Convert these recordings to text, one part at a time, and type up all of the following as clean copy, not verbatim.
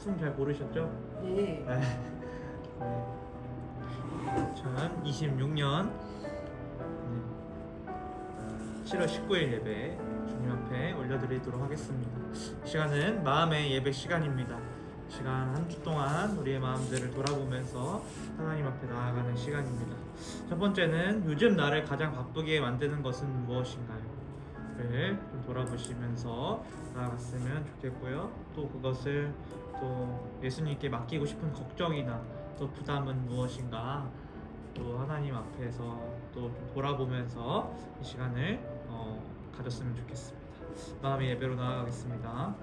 숨 잘 고르셨죠? 네. 네. 2026년 7월 19일 예배 주님 앞에 올려드리도록 하겠습니다. 시간은 마음의 예배 시간입니다. 시간 한 주 동안 우리의 마음들을 돌아보면서 하나님 앞에 나아가는 시간입니다. 첫 번째는 요즘 나를 가장 바쁘게 만드는 것은 무엇인가요? 를 좀 돌아보시면서 나아갔으면 좋겠고요. 또 그것을 또 예수님께 맡기고 싶은 걱정이나 또 부담은 무엇인가, 또 하나님 앞에서 또 좀 돌아보면서 이 시간을 가졌으면 좋겠습니다. 마음의 예배로 나아가겠습니다.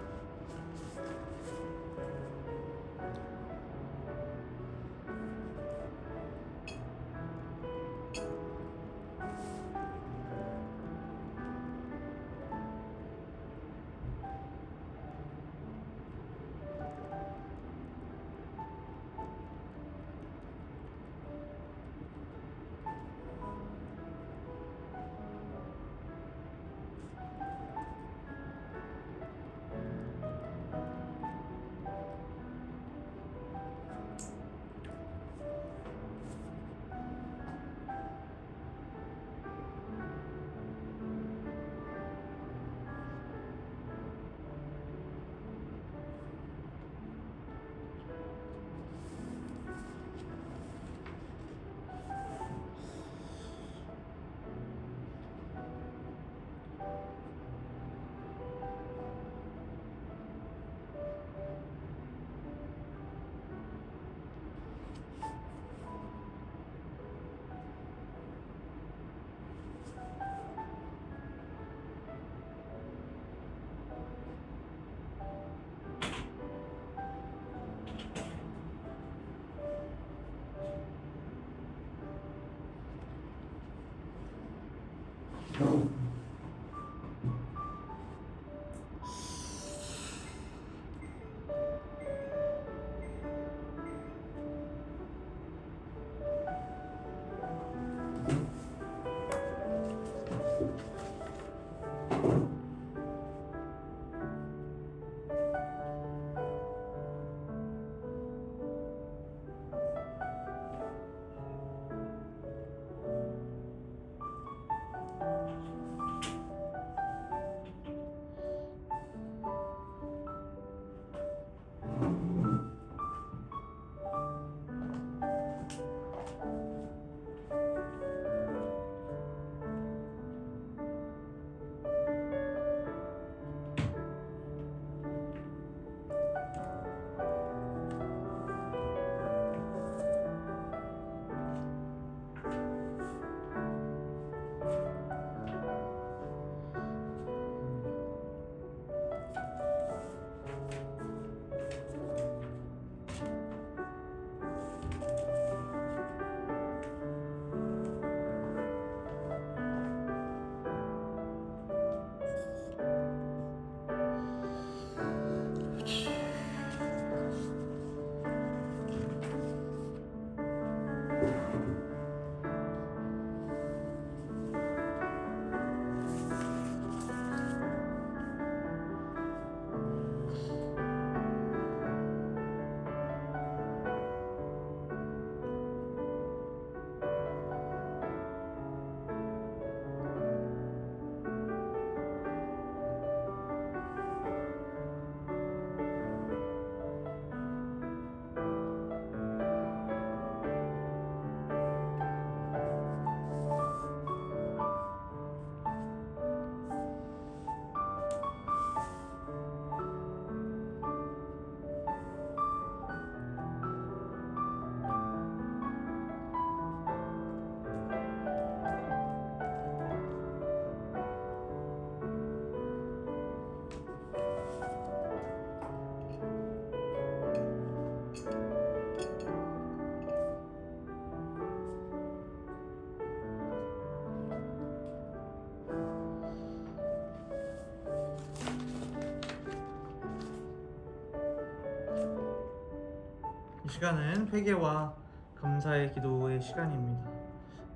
이 시간은 회개와 감사의 기도의 시간입니다.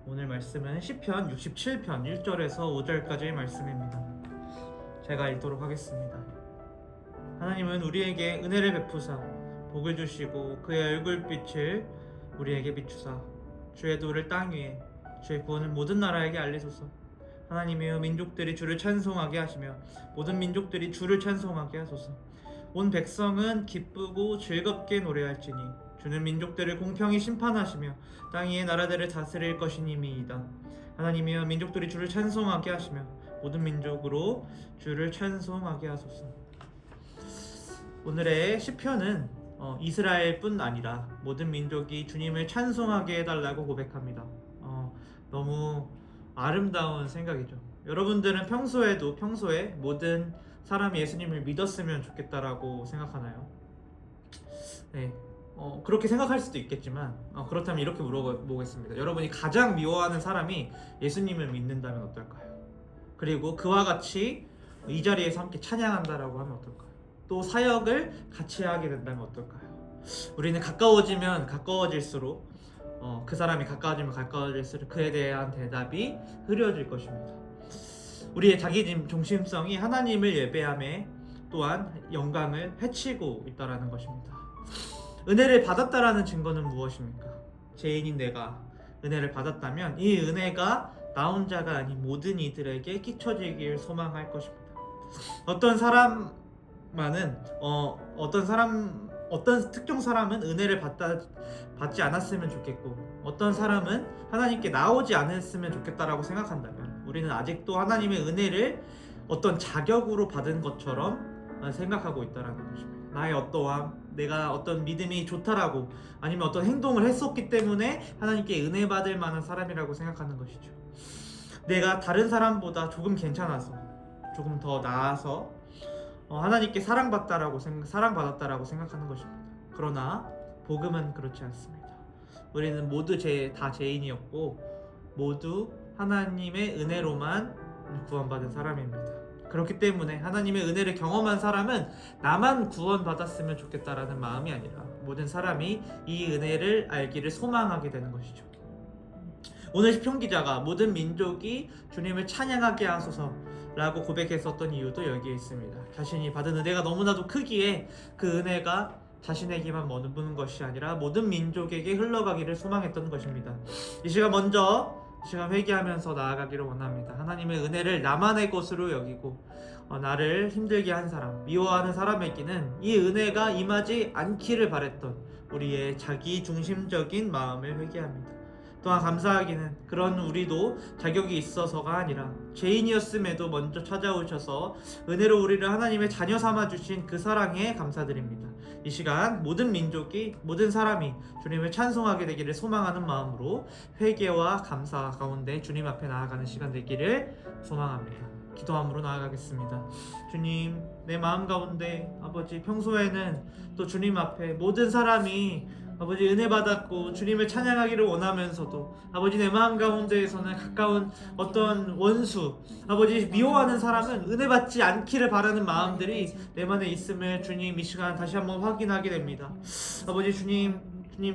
오늘 말씀은 시편 67편 1절에서 5절까지의 말씀입니다. 제가 읽도록 하겠습니다. 하나님은 우리에게 은혜를 베푸사 복을 주시고 그의 얼굴빛을 우리에게 비추사 주의 도를 땅 위에 주의 구원을 모든 나라에게 알리소서. 하나님이여 민족들이 주를 찬송하게 하시며 모든 민족들이 주를 찬송하게 하소서. 온 백성은 기쁘고 즐겁게 노래할지니 주는 민족들을 공평히 심판하시며 땅 위의 나라들을 다스릴 것이니이다. 하나님이여 민족들이 주를 찬송하게 하시며 모든 민족으로 주를 찬송하게 하소서. 오늘의 시편은 이스라엘뿐 아니라 모든 민족이 주님을 찬송하게 해달라고 고백합니다. 너무 아름다운 생각이죠. 여러분들은 평소에 모든 사람이 예수님을 믿었으면 좋겠다라고 생각하나요? 네. 그렇게 생각할 수도 있겠지만 그렇다면 이렇게 물어보겠습니다. 여러분이 가장 미워하는 사람이 예수님을 믿는다면 어떨까요? 그리고 그와 같이 이 자리에서 함께 찬양한다라고 하면 어떨까요? 또 사역을 같이 하게 된다면 어떨까요? 우리는 가까워지면 가까워질수록 그 사람이 가까워지면 가까워질수록 그에 대한 대답이 흐려질 것입니다. 우리의 자기 중심성이 하나님을 예배함에 또한 영광을 해치고 있다라는 것입니다. 은혜를 받았다라는 증거는 무엇입니까? 죄인인 내가 은혜를 받았다면 이 은혜가 나 혼자가 아닌 모든 이들에게 끼쳐지길 소망할 것입니다. 어떤 특정 사람은 은혜를 받지 않았으면 좋겠고 어떤 사람은 하나님께 나오지 않았으면 좋겠다라고 생각한다면 우리는 아직도 하나님의 은혜를 어떤 자격으로 받은 것처럼 생각하고 있다라는 것입니다. 나의 어떠함, 내가 어떤 믿음이 좋다라고 아니면 어떤 행동을 했었기 때문에 하나님께 은혜 받을 만한 사람이라고 생각하는 것이죠. 내가 다른 사람보다 조금 괜찮아서 조금 더 나아서 하나님께 사랑받았다라고 생각하는 것입니다. 그러나 복음은 그렇지 않습니다. 우리는 모두 다 죄인이었고 모두 하나님의 은혜로만 구원받은 사람입니다. 그렇기 때문에 하나님의 은혜를 경험한 사람은 나만 구원받았으면 좋겠다라는 마음이 아니라 모든 사람이 이 은혜를 알기를 소망하게 되는 것이죠. 오늘 시편 기자가 모든 민족이 주님을 찬양하게 하소서 라고 고백했었던 이유도 여기에 있습니다. 자신이 받은 은혜가 너무나도 크기에 그 은혜가 자신에게만 머무는 것이 아니라 모든 민족에게 흘러가기를 소망했던 것입니다. 이 시간 회개하면서 나아가기를 원합니다. 하나님의 은혜를 나만의 것으로 여기고 나를 힘들게 한 사람, 미워하는 사람에게는 이 은혜가 임하지 않기를 바랬던 우리의 자기 중심적인 마음을 회개합니다. 또한 감사하기는 그런 우리도 자격이 있어서가 아니라 죄인이었음에도 먼저 찾아오셔서 은혜로 우리를 하나님의 자녀 삼아주신 그 사랑에 감사드립니다. 이 시간 모든 사람이 주님을 찬송하게 되기를 소망하는 마음으로 회개와 감사 가운데 주님 앞에 나아가는 시간 되기를 소망합니다. 기도함으로 나아가겠습니다. 주님, 내 마음 가운데 아버지 평소에는 또 주님 앞에 모든 사람이 아버지 은혜 받았고 주님을 찬양하기를 원하면서도 아버지 내 마음 가운데에서는 가까운 어떤 원수 아버지 미워하는 사람은 은혜 받지 않기를 바라는 마음들이 내 안에 있음을 주님 이 시간 다시 한번 확인하게 됩니다. 아버지 주님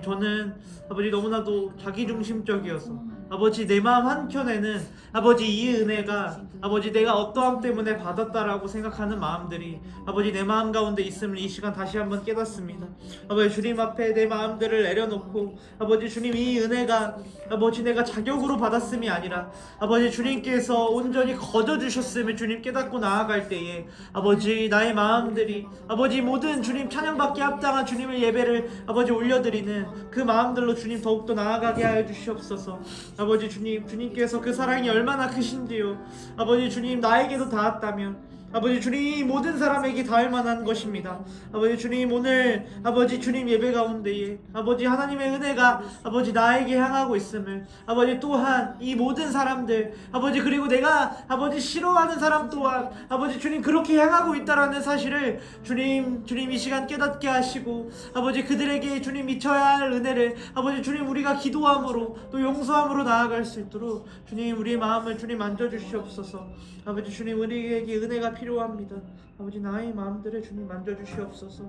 저는 아버지 너무나도 자기중심적이어서 아버지 내 마음 한켠에는 아버지 이 은혜가 아버지 내가 어떠함 때문에 받았다라고 생각하는 마음들이 아버지 내 마음 가운데 있음을 이 시간 다시 한번 깨닫습니다. 아버지 주님 앞에 내 마음들을 내려놓고 아버지 주님 이 은혜가 아버지 내가 자격으로 받았음이 아니라 아버지 주님께서 온전히 거저주셨음을 주님 깨닫고 나아갈 때에 아버지 나의 마음들이 아버지 모든 주님 찬양받기 합당한 주님의 예배를 아버지 올려드리는 그 마음들로 주님 더욱더 나아가게 하여 주시옵소서. 아버지 주님께서 그 사랑이 얼마나 크신지요. 아버지 주님 나에게도 닿았다면 아버지 주님 모든 사람에게 닿을 만한 것입니다. 아버지 주님 오늘 아버지 주님 예배 가운데에 아버지 하나님의 은혜가 아버지 나에게 향하고 있음을 아버지 또한 이 모든 사람들 아버지 그리고 내가 아버지 싫어하는 사람 또한 아버지 주님 그렇게 향하고 있다라는 사실을 주님 이 시간 깨닫게 하시고 아버지 그들에게 주님 미쳐야 할 은혜를 아버지 주님 우리가 기도함으로 또 용서함으로 나아갈 수 있도록 주님 우리의 마음을 주님 만져주시옵소서. 아버지 주님 우리에게 은혜가 필요합니다. 아버지 나의 마음들을 주님 만져주시옵소서.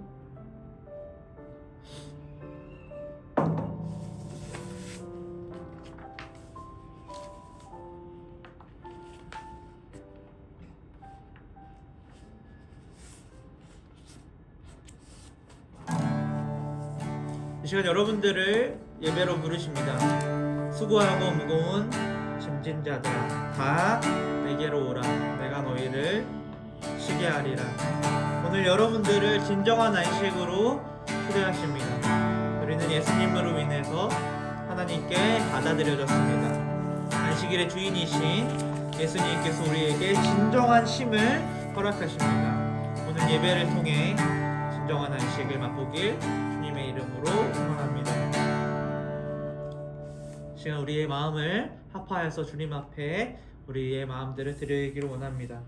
이 시간 여러분들을 예배로 부르십니다. 수고하고 무거운 짐진 자들아 다 내게로 오라. 내가 너희를 쉬게 하리라. 오늘 여러분들을 진정한 안식으로 초대하십니다. 우리는 예수님으로 인해서 하나님께 받아들여졌습니다. 안식일의 주인이신 예수님께서 우리에게 진정한 쉼을 허락하십니다. 오늘 예배를 통해 진정한 안식을 맛보길 주님의 이름으로 축원합니다. 시간 우리의 마음을 합하여서 주님 앞에 우리의 마음들을 드리기를 원합니다.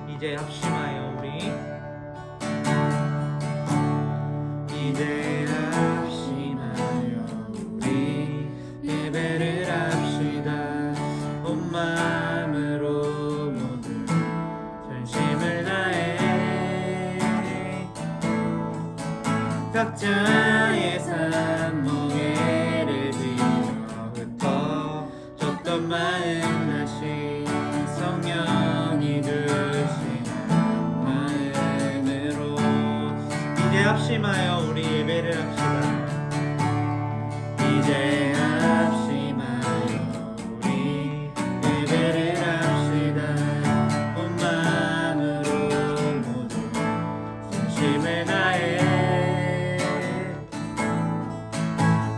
이제 합심하여 우리 이제 합심하여 우리 예배를 합시다. 온 마음으로 모두 전심을 다해 각자의 삶 멍에를 지며 흩어졌던 마음 다시 성령이 주시는 마음으로 이제 합심하여 우리 예배를 합시다. 이제 합심하여 우리 예배를 합시다. 온 마음으로 모두 진심을 다해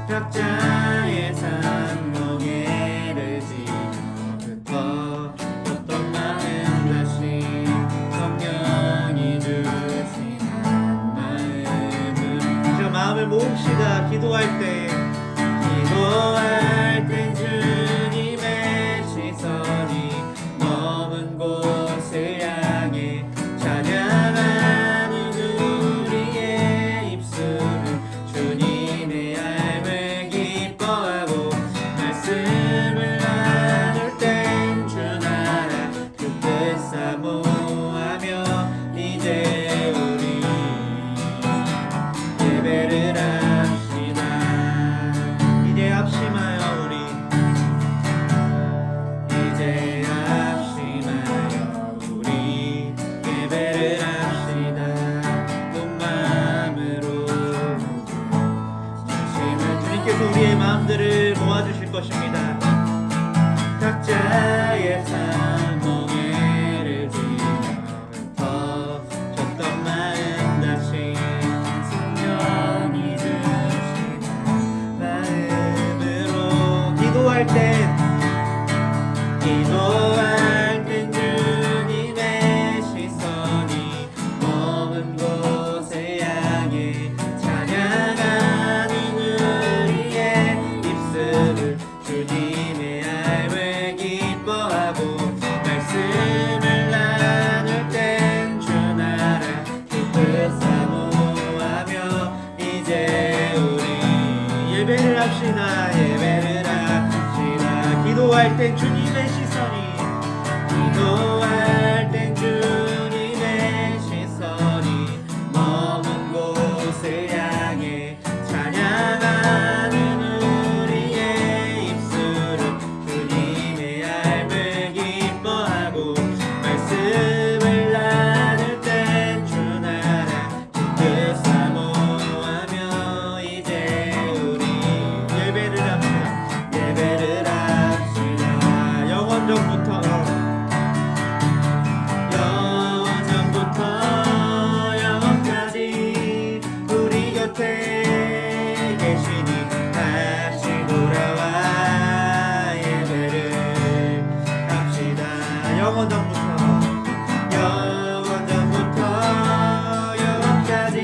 각자의 삶 멍에를 지며 흩어졌던 마음 다시 성령이 주시는 마음을 마음을 모읍시다. 기도할 때 주님의 시선이 머문 곳을 향해 찬양하는 우리의 입술은 주님의 삶을 기뻐하고 말씀을 나눌 땐 주 나라 그 뜻 사모하며 이제 우리 예배를 합시다. 이제 합심하여 우리 이제 합심하여 우리 예배를 합시다. 온 마음으로 전심을 주님께서 우리의 마음들을 모아주실 것입니다. 각자의 삶 멍에를 지며 흩어졌던 마음 다시 성령이 주시는 마음으로 기도할 땐 주님의 시선이 머문 곳을 향해 찬양하는 우리의 입술을 주님의 삶을 기뻐하고 말씀을 나눌 땐 주 나라 그 뜻 사모하며 이제 우리 예배를 합시다. 예배를 합시다. 기도할 땐 주님의 시선이 기도할 땐 주님의 시선이 머문 곳을 향해 찬양하는 우리의 입술은 주님의 삶을 기뻐하고 말씀을 나눌 땐 주 나라 그 뜻 사모하며 이제 우리 예배를 합시다. 예배를 합시다. 영원전부터 영원까지 우리 곁에 계시니 다시 돌아와 예배를 합시다. 영원전부터 영원까지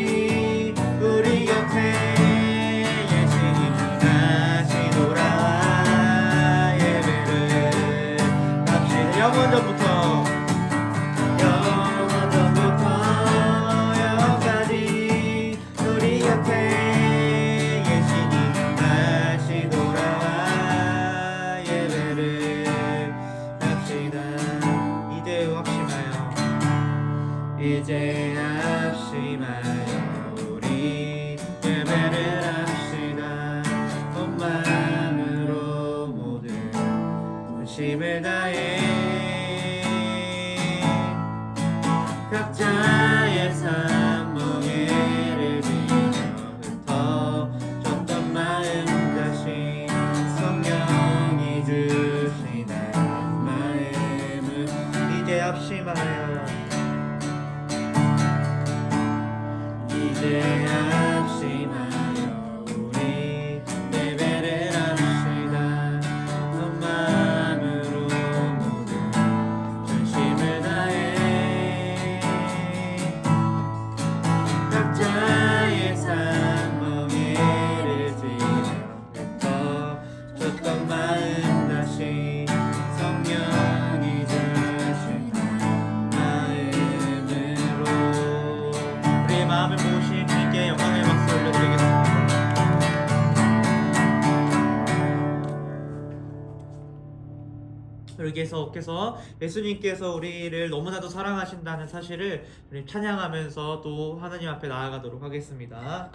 우리 곁에 계시니 다시 돌아와 예배를 합시다. 영원전부터 영원까지 우리 곁에 계시니 여기에서 예수님께서 우리를 너무나도 사랑하신다는 사실을 우리 찬양하면서 또 하나님 앞에 나아가도록 하겠습니다.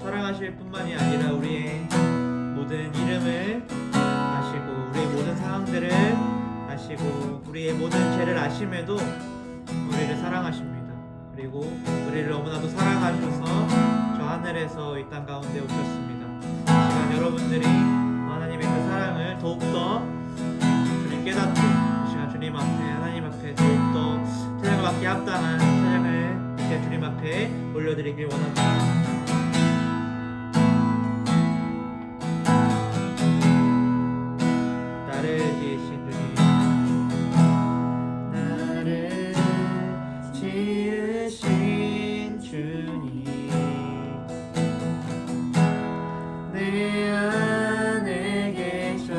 사랑하실 뿐만이 아니라 우리의 모든 이름을 아시고 우리의 모든 상황들을 아시고 우리의 모든 죄를 아심에도 우리를 사랑하십니다. 그리고 우리를 너무나도 사랑하셔서 저 하늘에서 이 땅 가운데 오셨습니다. 이 시간 여러분들이 하나님의 그 사랑을 더욱더 주님 깨닫고 이 시간 주님 앞에 하나님 앞에 더욱더 찬양을 받기에 합당한 찬양을 이제 주님 앞에 올려드리길 원합니다. 지으신 주님 내 안에 계셔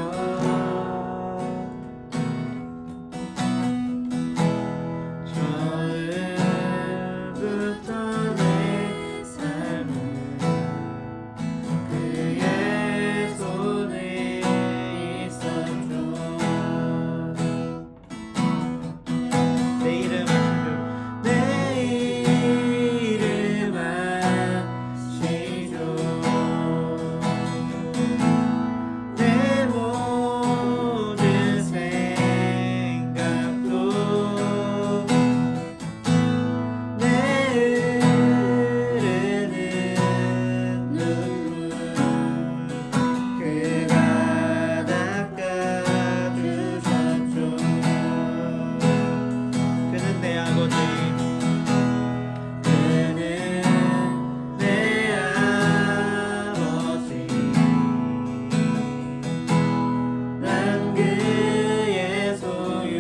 처음부터 내 삶은 그의 손에 있었죠 내 이름 아시죠 내 이름 아시죠 내 모든 생각도 내 흐르는 눈물 그가 닦아주셨죠 그는 내 아버지 그는 내 아버지 난 그의 소유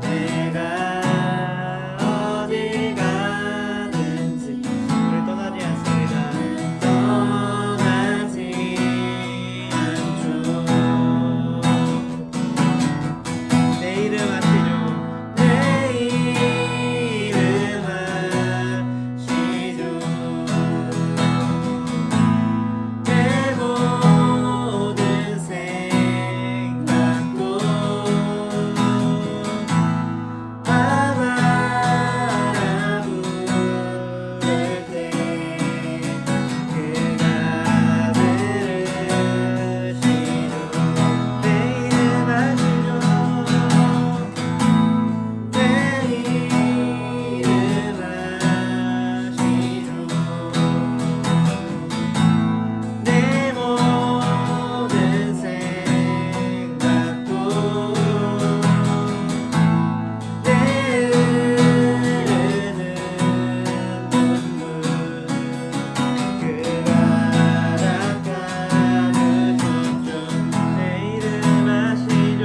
내가 어디 가든지 우리 떠나지 않습니다 떠나지 않죠 내 이름 아시죠 내 이름 아시죠 내 모든 생각도 아바라 부를 때 그가 들으시죠 내 이름 아시죠 내 이름 아시죠 내 모든 생각도 내 흐르는 눈물 그가 닦아주셨죠 내 이름 아시죠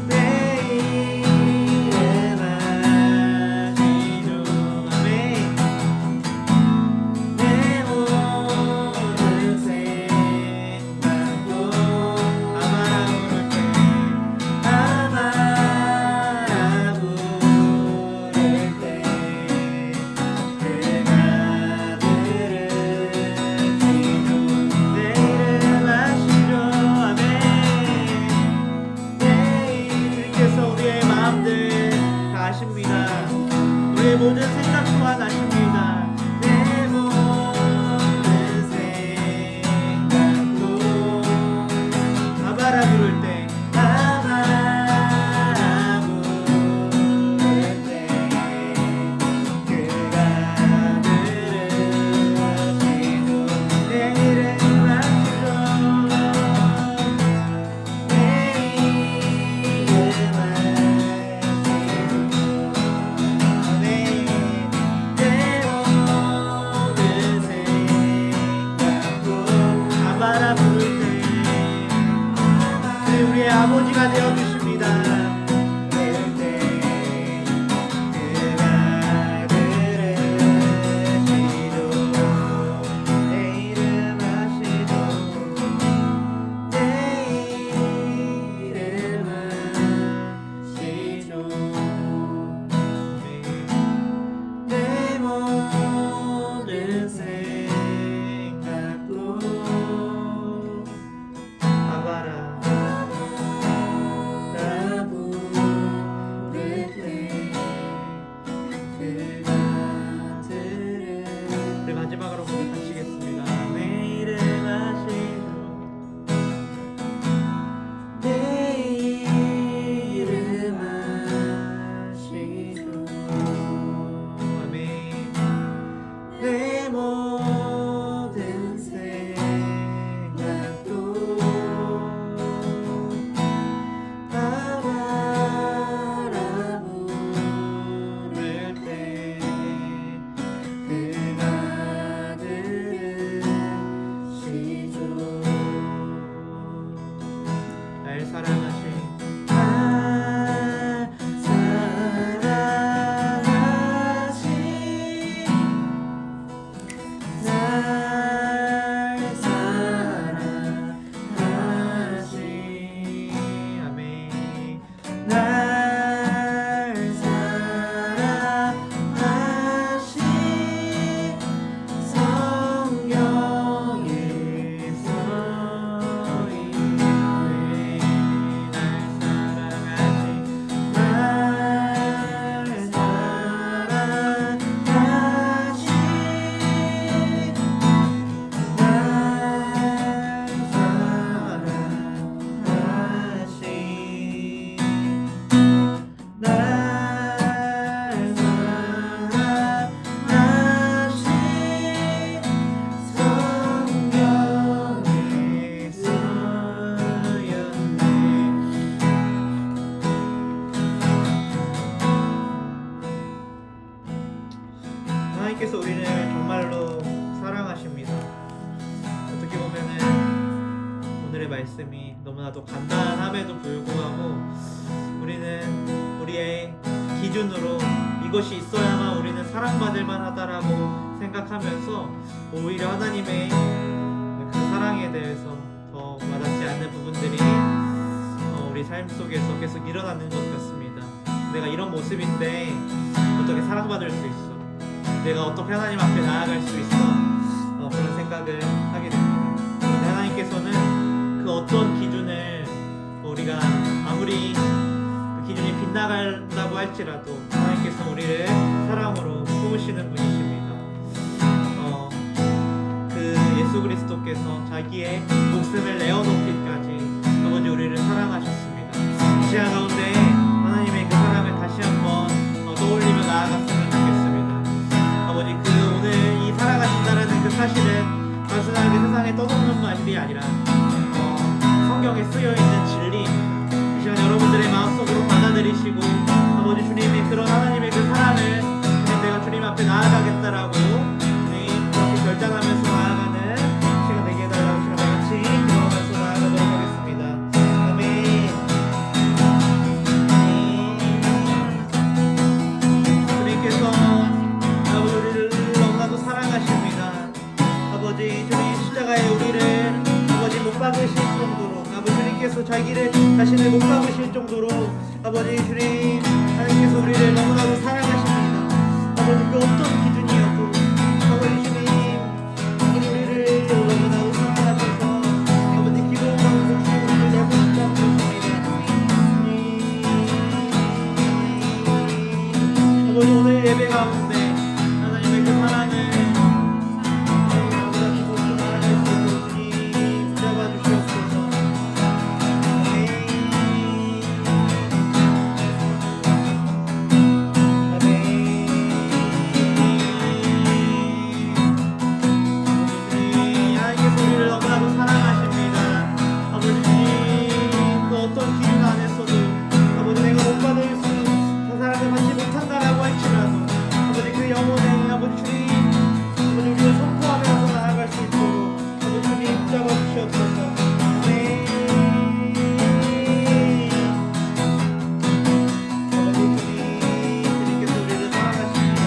내 이름 아시죠 아멘 내 모든 생각도 아마라 부를 때 아마라 부를 때 그가 들으시죠 내 이름 아시죠 아멘 내 주님께서 우리의 마음들 다 아십니다 우리의 모든 생각 또한 아십니다 내 모든 생각도 아바라 부를 때 아바라 부를 때 그가 들으시죠 내 이름 아시죠 내 이름 아시죠 내 모든 생각도 아바라 부를 때 우리의 아버지가 되어주십니다 그럴 때 그가 들으시죠 내 이름 아시죠 내 이름 아시죠 내 모든 생각도 아바라 날 사랑하신 날 사랑하신 날 사랑하신 아멘 날 사랑하신 성경에 써있네 날 사랑하신 날 하나님께서 우리를 정말로 사랑하십니다. 어떻게 보면은 오늘의 말씀이 너무나도 간단함에도 불구하고 우리는 우리의 기준으로 이것이 있어야만 우리는 사랑받을 만하다라고 생각하면서 오히려 하나님의 그 사랑에 대해서 더 와닿지 않는 부분들이 우리 삶 속에서 계속 일어나는 것 같습니다. 내가 이런 모습인데 어떻게 사랑받을 수 있어? 내가 어떻게 하나님 앞에 나아갈 수 있어? 그런 생각을 하게 됩니다. 그런데 하나님께서는 그 어떤 기준을 우리가 아무리 그 기준이 빗나간다고 할지라도 하나님께서 우리를 사랑으로 품으시는 분이십니다. 그 예수 그리스도께서 자기의 목숨을 내어놓기까지 아버지 우리를 사랑하셨습니다. 시야 가운데 하나님의 그 사랑을 다시 한번 떠올리며 나아갔으면 좋겠습니다. 아버지 그 오늘 이 살아가신다라는 그 사실은 단순하게 세상에 떠도는 말이 아니라 성경에 쓰여있는 진리 이 시간 여러분들의 마음속으로 받아들이시고 아버지 주님의 그런 하나님의 그 사랑을 내가 주님 앞에 나아가겠다라고 주님 그렇게 결단하면서 나아가는 시간 되게 해달라고 시간 같이 기도하면서 나아가도록 하겠습니다. 아멘. 주님께서 아버지 우리를 너무나도 사랑하십니다. 아버지 주님 십자가에 우리를 아버지 못 박으실 정도로 아버지 주님께서 자신을 못 박으실 정도로 아버지 주님 하나님께서 우리를 너무나도 사랑하십니다. 아버지 그 어떤 기준이어도 아버지 주님 아버지 우리를 너무나도 사랑하셔서 아버지 기도하는 것을 우리를 내보낸다고 하십니다. 아버지 오늘 예배 가운데 하나님의 그 사랑을 너무나 기도로 나아갈 수 있도록 주님 붙잡아 주시옵소서. 하나님께서 우리를 너무나도 사랑하십니다. 아버지 주님 그 어떤 기준 안에서도 아버지 내가 못 받을 수 그 사랑을 받지 못한다라고 할지라도 아버지 그 영혼에 아버지 주님 아버지 우리가 선포하면서 나아갈 수 있도록 아버지 주님 붙잡아 주시옵소서. 아멘. 아버지 주님 주님께서 우리를 사랑하십니다.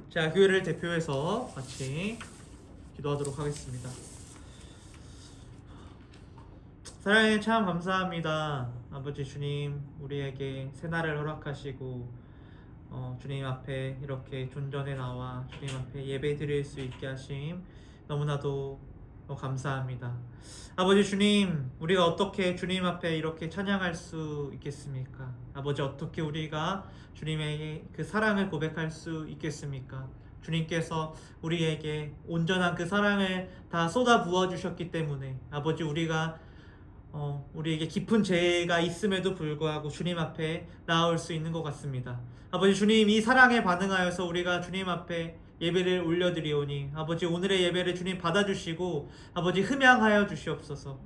자, 교회를 대표해서 같이 기도하도록 하겠습니다. 사랑해 참 감사합니다. 아버지 주님 우리에게 새날을 허락하시고 주님 앞에 이렇게 존전에 나와 주님 앞에 예배 드릴 수 있게 하심 너무나도 감사합니다. 아버지 주님 우리가 어떻게 주님 앞에 이렇게 찬양할 수 있겠습니까? 아버지 어떻게 우리가 주님의 그 사랑을 고백할 수 있겠습니까? 주님께서 우리에게 온전한 그 사랑을 다 쏟아 부어 주셨기 때문에 아버지 우리가 우리에게 깊은 죄가 있음에도 불구하고 주님 앞에 나올 수 있는 것 같습니다. 아버지 주님 이 사랑에 반응하여서 우리가 주님 앞에 예배를 올려드리오니 아버지 오늘의 예배를 주님 받아주시고 아버지 흠양하여 주시옵소서.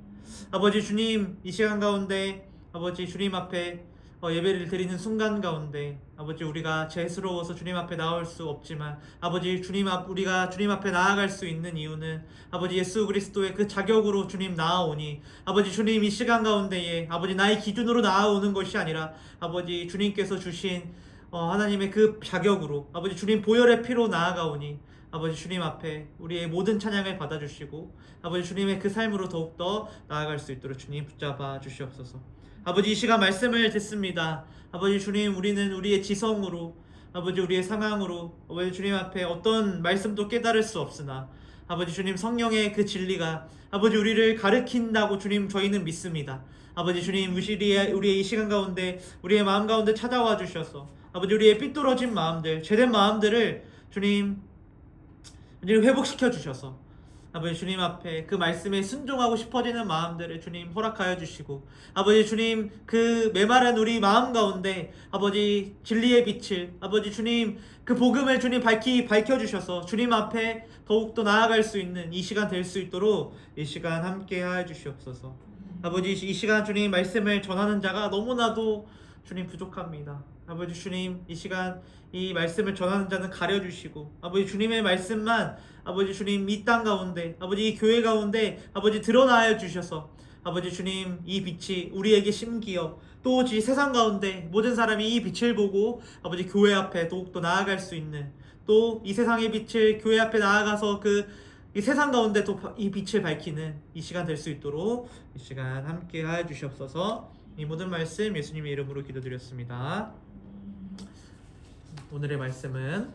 아버지 주님 이 시간 가운데 아버지 주님 앞에 예배를 드리는 순간 가운데 아버지 우리가 죄스러워서 주님 앞에 나올 수 없지만 아버지 우리가 주님 앞에 나아갈 수 있는 이유는 아버지 예수 그리스도의 그 자격으로 주님 나아오니 아버지 주님 이 시간 가운데에 아버지 나의 기준으로 나아오는 것이 아니라 아버지 주님께서 주신 하나님의 그 자격으로 아버지 주님 보혈의 피로 나아가오니 아버지 주님 앞에 우리의 모든 찬양을 받아주시고 아버지 주님의 그 삶으로 더욱더 나아갈 수 있도록 주님 붙잡아 주시옵소서. 아버지 이 시간 말씀을 듣습니다. 아버지 주님 우리는 우리의 지성으로 아버지 우리의 상황으로 아버지 주님 앞에 어떤 말씀도 깨달을 수 없으나 아버지 주님 성령의 그 진리가 아버지 우리를 가르친다고 주님 저희는 믿습니다. 아버지 주님 우리의 이 시간 가운데 우리의 마음 가운데 찾아와 주셔서 아버지 우리의 삐뚤어진 마음들 죄된 마음들을 주님 회복시켜 주셔서 아버지 주님 앞에 그 말씀에 순종하고 싶어지는 마음들을 주님 허락하여 주시고 아버지 주님 그 메마른 우리 마음 가운데 아버지 진리의 빛을 아버지 주님 그 복음을 주님 밝혀주셔서 주님 앞에 더욱더 나아갈 수 있는 이 시간 될 수 있도록 이 시간 함께 하여 주시옵소서. 아버지 이 시간 주님 말씀을 전하는 자가 너무나도 주님 부족합니다. 아버지 주님 이 시간 이 말씀을 전하는 자는 가려주시고 아버지 주님의 말씀만 아버지 주님 이 땅 가운데 아버지 이 교회 가운데 아버지 드러나여 주셔서 아버지 주님 이 빛이 우리에게 심기어 또 이 세상 가운데 모든 사람이 이 빛을 보고 아버지 교회 앞에 더욱더 나아갈 수 있는 또 이 세상의 빛을 교회 앞에 나아가서 이 세상 가운데 또 이 빛을 밝히는 이 시간 될 수 있도록 이 시간 함께 하여 주시옵소서. 이 모든 말씀 예수님의 이름으로 기도드렸습니다. 오늘의 말씀은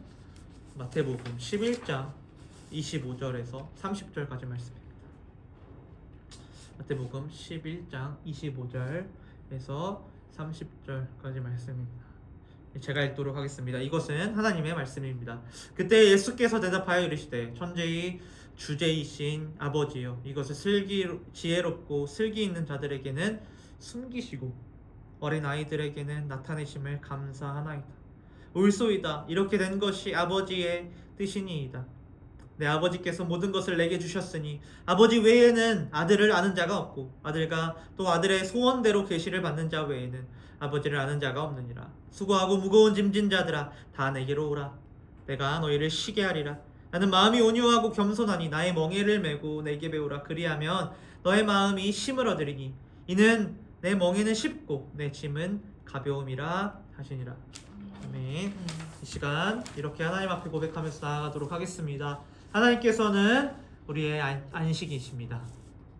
마태복음 11장 25절에서 30절까지 말씀입니다. 마태복음 11장 25절에서 30절까지 말씀입니다. 제가 읽도록 하겠습니다. 이것은 하나님의 말씀입니다. 그때 예수께서 대답하여 이르시되 천지의 주제이신 아버지여 이것을 지혜롭고 슬기 있는 자들에게는 숨기시고 어린 아이들에게는 나타내심을 감사하나이다. 옳소이다. 이렇게 된 것이 아버지의 뜻이니이다. 내 아버지께서 모든 것을 내게 주셨으니 아버지 외에는 아들을 아는 자가 없고 아들과 또 아들의 소원대로 계시를 받는 자 외에는 아버지를 아는 자가 없느니라. 수고하고 무거운 짐진 자들아 다 내게로 오라. 내가 너희를 쉬게 하리라. 나는 마음이 온유하고 겸손하니 나의 멍에를 메고 내게 배우라. 그리하면 너의 마음이 쉼을 얻으리니 이는 내 멍에는 쉽고 내 짐은 가벼움이라 하시니라. 아멘. 이 시간 이렇게 하나님 앞에 고백하면서 나아가도록 하겠습니다. 하나님께서는 우리의 안식이십니다.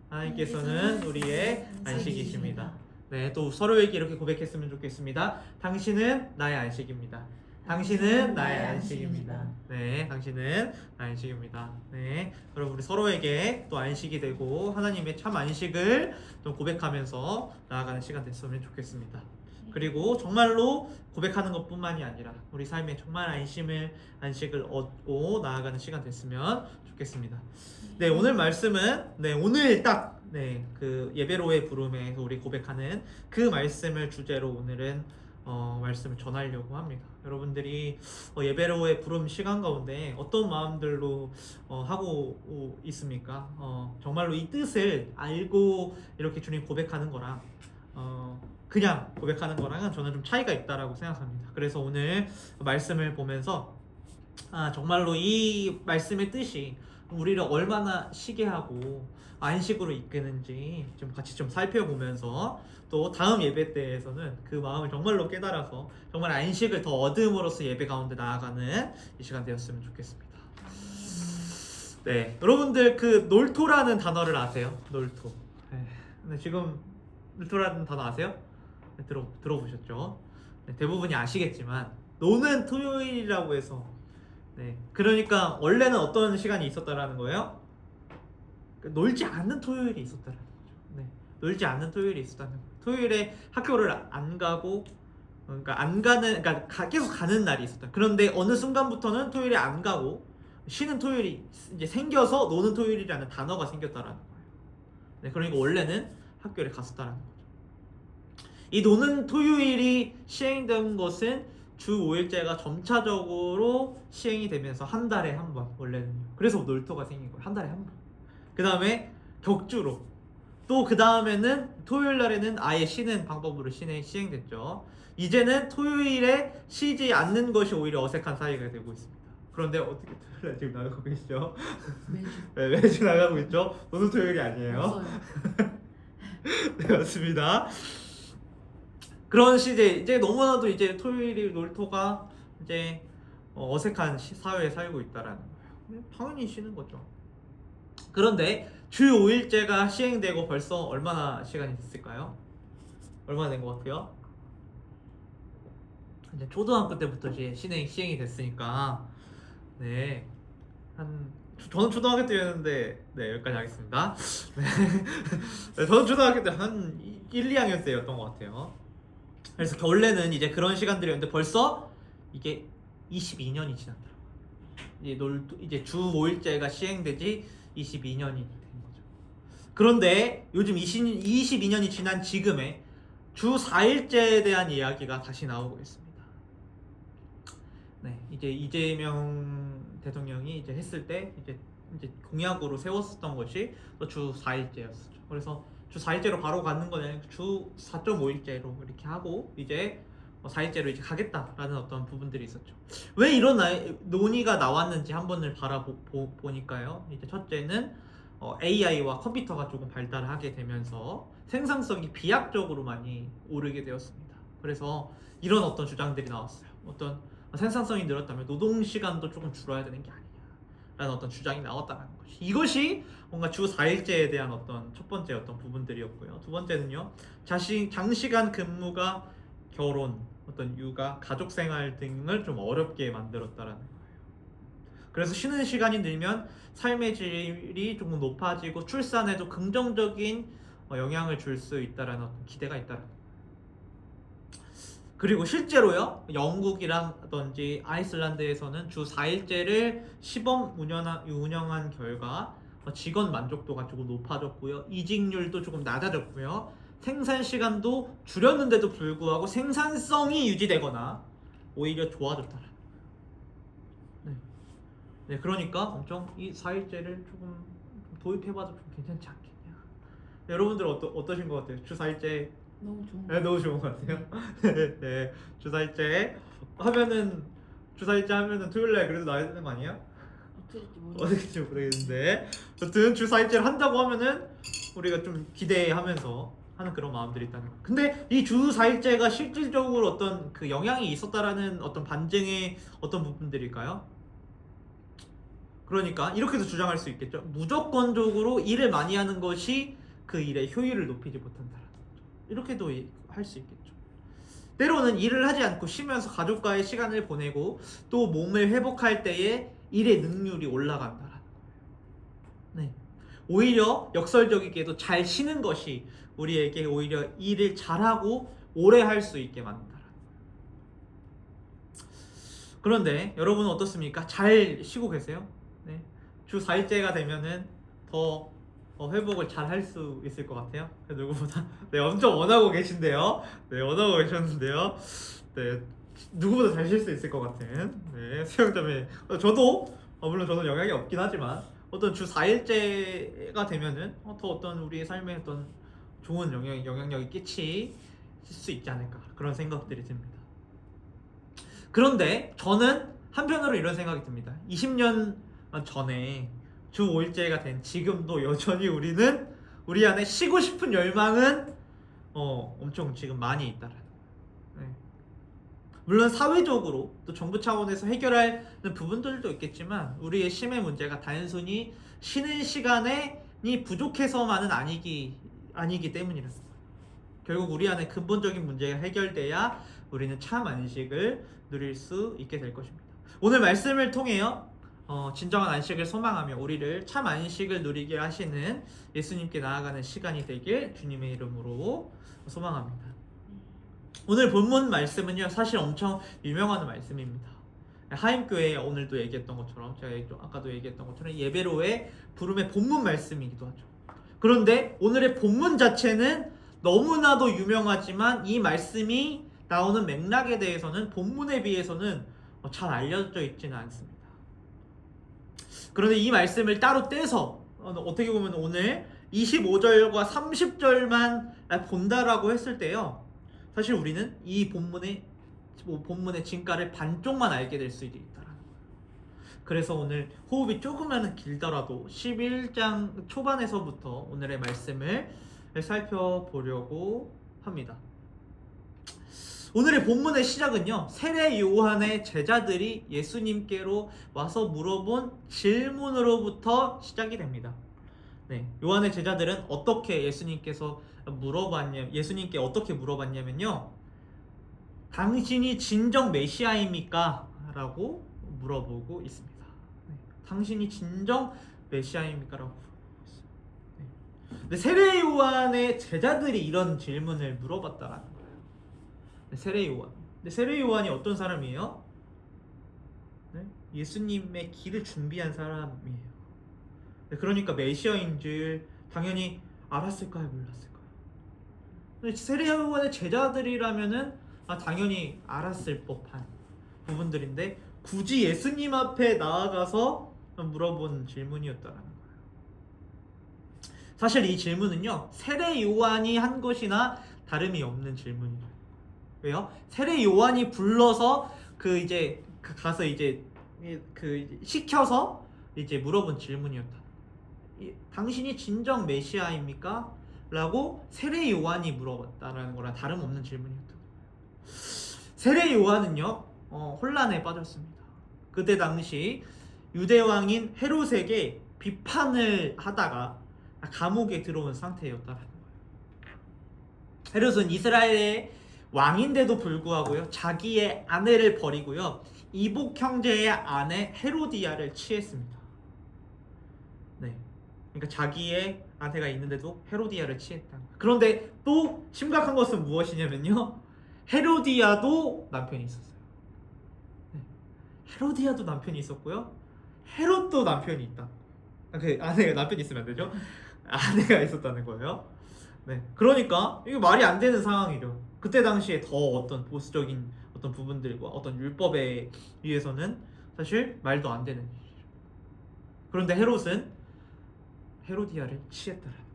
하나님께서는 우리의 안식이십니다. 네, 또 서로에게 이렇게 고백했으면 좋겠습니다. 당신은 나의 안식입니다. 당신은 나의 안식입니다. 네, 당신은 나의 안식입니다. 네, 여러분 우리 서로에게 또 안식이 되고 하나님의 참 안식을 또 고백하면서 나아가는 시간 됐으면 좋겠습니다. 그리고 정말로 고백하는 것뿐만이 아니라 우리 삶에 정말 안식을 얻고 나아가는 시간 됐으면 좋겠습니다. 네, 오늘 말씀은 오늘 딱 그 예배로의 부름에서 우리 고백하는 그 말씀을 주제로 오늘은 말씀을 전하려고 합니다. 여러분들이 예배로의 부름 시간 가운데 어떤 마음들로 하고 있습니까? 정말로 이 뜻을 알고 이렇게 주님 고백하는 거랑 그냥 고백하는 거랑은 저는 좀 차이가 있다라고 생각합니다. 그래서 오늘 말씀을 보면서 정말로 이 말씀의 뜻이 우리를 얼마나 쉬게 하고 안식으로 이끄는지 좀 같이 좀 살펴보면서 또 다음 예배 때에서는 그 마음을 정말로 깨달아서 정말 안식을 더 얻음으로써 예배 가운데 나아가는 이 시간 되었으면 좋겠습니다. 네, 여러분들 그 놀토라는 단어를 아세요? 놀토. 근데 지금 놀토라는 단어 아세요? 네, 들어보셨죠? 네, 대부분이 아시겠지만 노는 토요일이라고 해서 그러니까 원래는 어떤 시간이 있었다라는 거예요? 놀지 않는 토요일이 있었다는 거죠. 놀지 않는 토요일이 있었다는 거예요. 토요일에 학교를 안 가고 그러니까 계속 가는 날이 있었다. 그런데 어느 순간부터는 토요일에 안 가고 쉬는 토요일이 이제 생겨서 노는 토요일이라는 단어가 생겼다라는 거예요. 그러니까 원래는 학교를 갔었다라는 거죠. 이 노는 토요일이 시행된 것은 주 5일제가 점차적으로 시행이 되면서 한 달에 한 번 원래는요. 그래서 놀토가 생긴 거예요. 한 달에 한 번. 그 다음에 격주로 또 그 다음에는 토요일 날에는 아예 쉬는 방법으로 시행됐죠. 이제는 토요일에 쉬지 않는 것이 오히려 어색한 사이가 되고 있습니다. 그런데 어떻게 토요일 날 지금 나가고 계시죠? 매주 네, 매주 나가고 있죠. 오늘 토요일이 아니에요. 없어요. 네, 맞습니다. 그런 시제 이제 너무나도 이제 토요일이 놀토가 이제 어색한 사회에 살고 있다라는 거예요. 당연히 쉬는 거죠. 그런데 주 5일제가 시행되고 벌써 얼마나 시간이 됐을까요? 얼마나 된 것 같아요? 이제 초등학교 때부터 이제 시행이 됐으니까 네. 저는 초등학교 때였는데 네, 여기까지 하겠습니다. 네. 저는 초등학교 때 한 1, 2학년 때였던 것 같아요. 그래서 원래는 이제 그런 시간들이었는데 벌써 이게 22년이 지났더라고요. 이제 주 5일제가 시행되지 22년이 된 거죠. 그런데 요즘 22년이 지난 지금에 주 4일제에 대한 이야기가 다시 나오고 있습니다. 네, 이제 이재명 대통령이 이제 했을 때 이제 공약으로 세웠었던 것이 또 주 4일제였었죠. 그래서 주 4일제로 바로 가는 건 아니고 주 4.5일제로 이렇게 하고 이제 4일제로 이제 가겠다라는 어떤 부분들이 있었죠. 왜 이런 논의가 나왔는지 한 번을 바라보니까요. 이제 첫째는 AI와 컴퓨터가 조금 발달하게 되면서 생산성이 비약적으로 많이 오르게 되었습니다. 그래서 이런 어떤 주장들이 나왔어요. 어떤 생산성이 늘었다면 노동 시간도 조금 줄어야 되는 게 아니냐라는 어떤 주장이 나왔다는 것이 이것이 뭔가 주 4일제에 대한 어떤 첫 번째 어떤 부분들이었고요. 두 번째는요. 장시간 근무가 결혼, 어떤 육아, 가족 생활 등을 좀 어렵게 만들었다라는 거예요. 그래서 쉬는 시간이 늘면 삶의 질이 조금 높아지고 출산에도 긍정적인 영향을 줄 수 있다라는 어떤 기대가 있다라는 거예요. 그리고 실제로요, 영국이라든지 아이슬란드에서는 주 4일제를 시범 운영한 결과 직원 만족도가 조금 높아졌고요, 이직률도 조금 낮아졌고요, 생산 시간도 줄였는데도 불구하고 생산성이 유지되거나 오히려 좋아졌다는. 네, 그러니까 엄청 이 4일제를 조금 도입해봐도 좀 괜찮지 않겠냐. 네, 여러분들 어떠신 것 같아요? 주 4일제 너무 좋은 네, 너무 좋은 것 같아요. 네, 주 4일제 하면은 토요일날 그래도 나야 되는 거 아니야? 어떻게 될지 어떻게 모르겠어요. 모르겠는데 여튼 주 4일제를 한다고 하면은 우리가 좀 기대하면서 하는 그런 마음들이 있다는 거. 근데 이 주 4일제가 실질적으로 어떤 그 영향이 있었다라는 어떤 반증의 어떤 부분들일까요? 그러니까 이렇게도 주장할 수 있겠죠. 무조건적으로 일을 많이 하는 것이 그 일의 효율을 높이지 못한다라는 거죠. 이렇게도 할 수 있겠죠. 때로는 일을 하지 않고 쉬면서 가족과의 시간을 보내고 또 몸을 회복할 때에 일의 능률이 올라간다라는 거예요. 네. 오히려 역설적이게도 잘 쉬는 것이 우리에게 오히려 일을 잘하고 오래 할 수 있게 만든다라는 거예요. 그런데 여러분은 어떻습니까? 잘 쉬고 계세요? 네. 주 4일제가 되면은 더 회복을 잘 할 수 있을 것 같아요. 누구보다. 네, 엄청 원하고 계신데요. 네, 원하고 계셨는데요. 네, 누구보다 잘 쉴 수 있을 것 같은. 네, 수영점에 저도 물론 저는 영향이 없긴 하지만 어떤 주 4일제가 되면은 더 어떤 우리의 삶에 어떤 좋은 영향력이 끼칠 수 있지 않을까 그런 생각들이 듭니다. 그런데 저는 한편으로 이런 생각이 듭니다. 20년 전에 주 5일제가 된 지금도 여전히 우리 안에 쉬고 싶은 열망은 엄청 지금 많이 있다라는. 네. 물론 사회적으로 또 정부 차원에서 해결하는 부분들도 있겠지만 우리의 쉼의 문제가 단순히 쉬는 시간이 부족해서만은 아니기 때문이라는 거예요. 결국 우리 안에 근본적인 문제가 해결돼야 우리는 참 안식을 누릴 수 있게 될 것입니다. 오늘 말씀을 통해요, 진정한 안식을 소망하며 우리를 참 안식을 누리게 하시는 예수님께 나아가는 시간이 되길 주님의 이름으로 소망합니다. 오늘 본문 말씀은요, 사실 엄청 유명한 말씀입니다. 하임교회 오늘도 얘기했던 것처럼, 제가 아까도 얘기했던 것처럼 예배로의 부름의 본문 말씀이기도 하죠. 그런데 오늘의 본문 자체는 너무나도 유명하지만 이 말씀이 나오는 맥락에 대해서는 본문에 비해서는 잘 알려져 있지는 않습니다. 그런데 이 말씀을 따로 떼서 어떻게 보면 오늘 25절과 30절만 본다라고 했을 때요, 사실 우리는 이 본문의 진가를 반쪽만 알게 될 수도 있다라는 거예요. 그래서 오늘 호흡이 조금은 길더라도 11장 초반에서부터 오늘의 말씀을 살펴보려고 합니다. 오늘의 본문의 시작은요, 세례 요한의 제자들이 예수님께로 와서 물어본 질문으로부터 시작이 됩니다. 네, 요한의 제자들은 예수님께 어떻게 물어봤냐면요, 당신이 진정 메시아입니까? 라고 물어보고 있습니다. 네, 당신이 진정 메시아입니까? 라고 물어보고 있어요. 네. 근데 세례 요한의 제자들이 이런 질문을 물어봤다라는 거예요. 세례 요한. 근데 세례 요한이 어떤 사람이에요? 네? 예수님의 길을 준비한 사람이에요. 네, 그러니까 메시아인 줄 당연히 알았을까요? 몰랐을까요? 근데 세례 요한의 제자들이라면은 당연히 알았을 법한 부분들인데 굳이 예수님 앞에 나아가서 물어본 질문이었다라는 거예요. 사실 이 질문은요, 세례 요한이 한 것이나 다름이 없는 질문이죠. 왜요? 세례 요한이 불러서 가서 시켜서 물어본 질문이었다. 당신이 진정 메시아입니까? 라고 세례 요한이 물어봤다라는 거랑 다름없는 질문이었다. 세례 요한은요, 혼란에 빠졌습니다. 그때 당시 유대 왕인 헤롯에게 비판을 하다가 감옥에 들어온 상태였다라는 거예요. 헤롯은 이스라엘의 왕인데도 불구하고요, 자기의 아내를 버리고요, 이복 형제의 아내 헤로디아를 취했습니다. 네, 그러니까 자기의 아내가 있는데도 헤로디아를 취했다. 그런데 또 심각한 것은 무엇이냐면요, 헤로디아도 남편이 있었어요. 네, 헤로디아도 남편이 있었고요, 헤롯도 남편이 있다. 아내가 남편이 있으면 안 되죠? 아내가 있었다는 거예요. 네, 그러니까 이거 말이 안 되는 상황이죠. 그때 당시에 더 어떤 보수적인 어떤 부분들과 어떤 율법에 의해서는 사실 말도 안 되는 일이죠. 그런데 헤롯은 헤로디아를 취했다라는 거예요.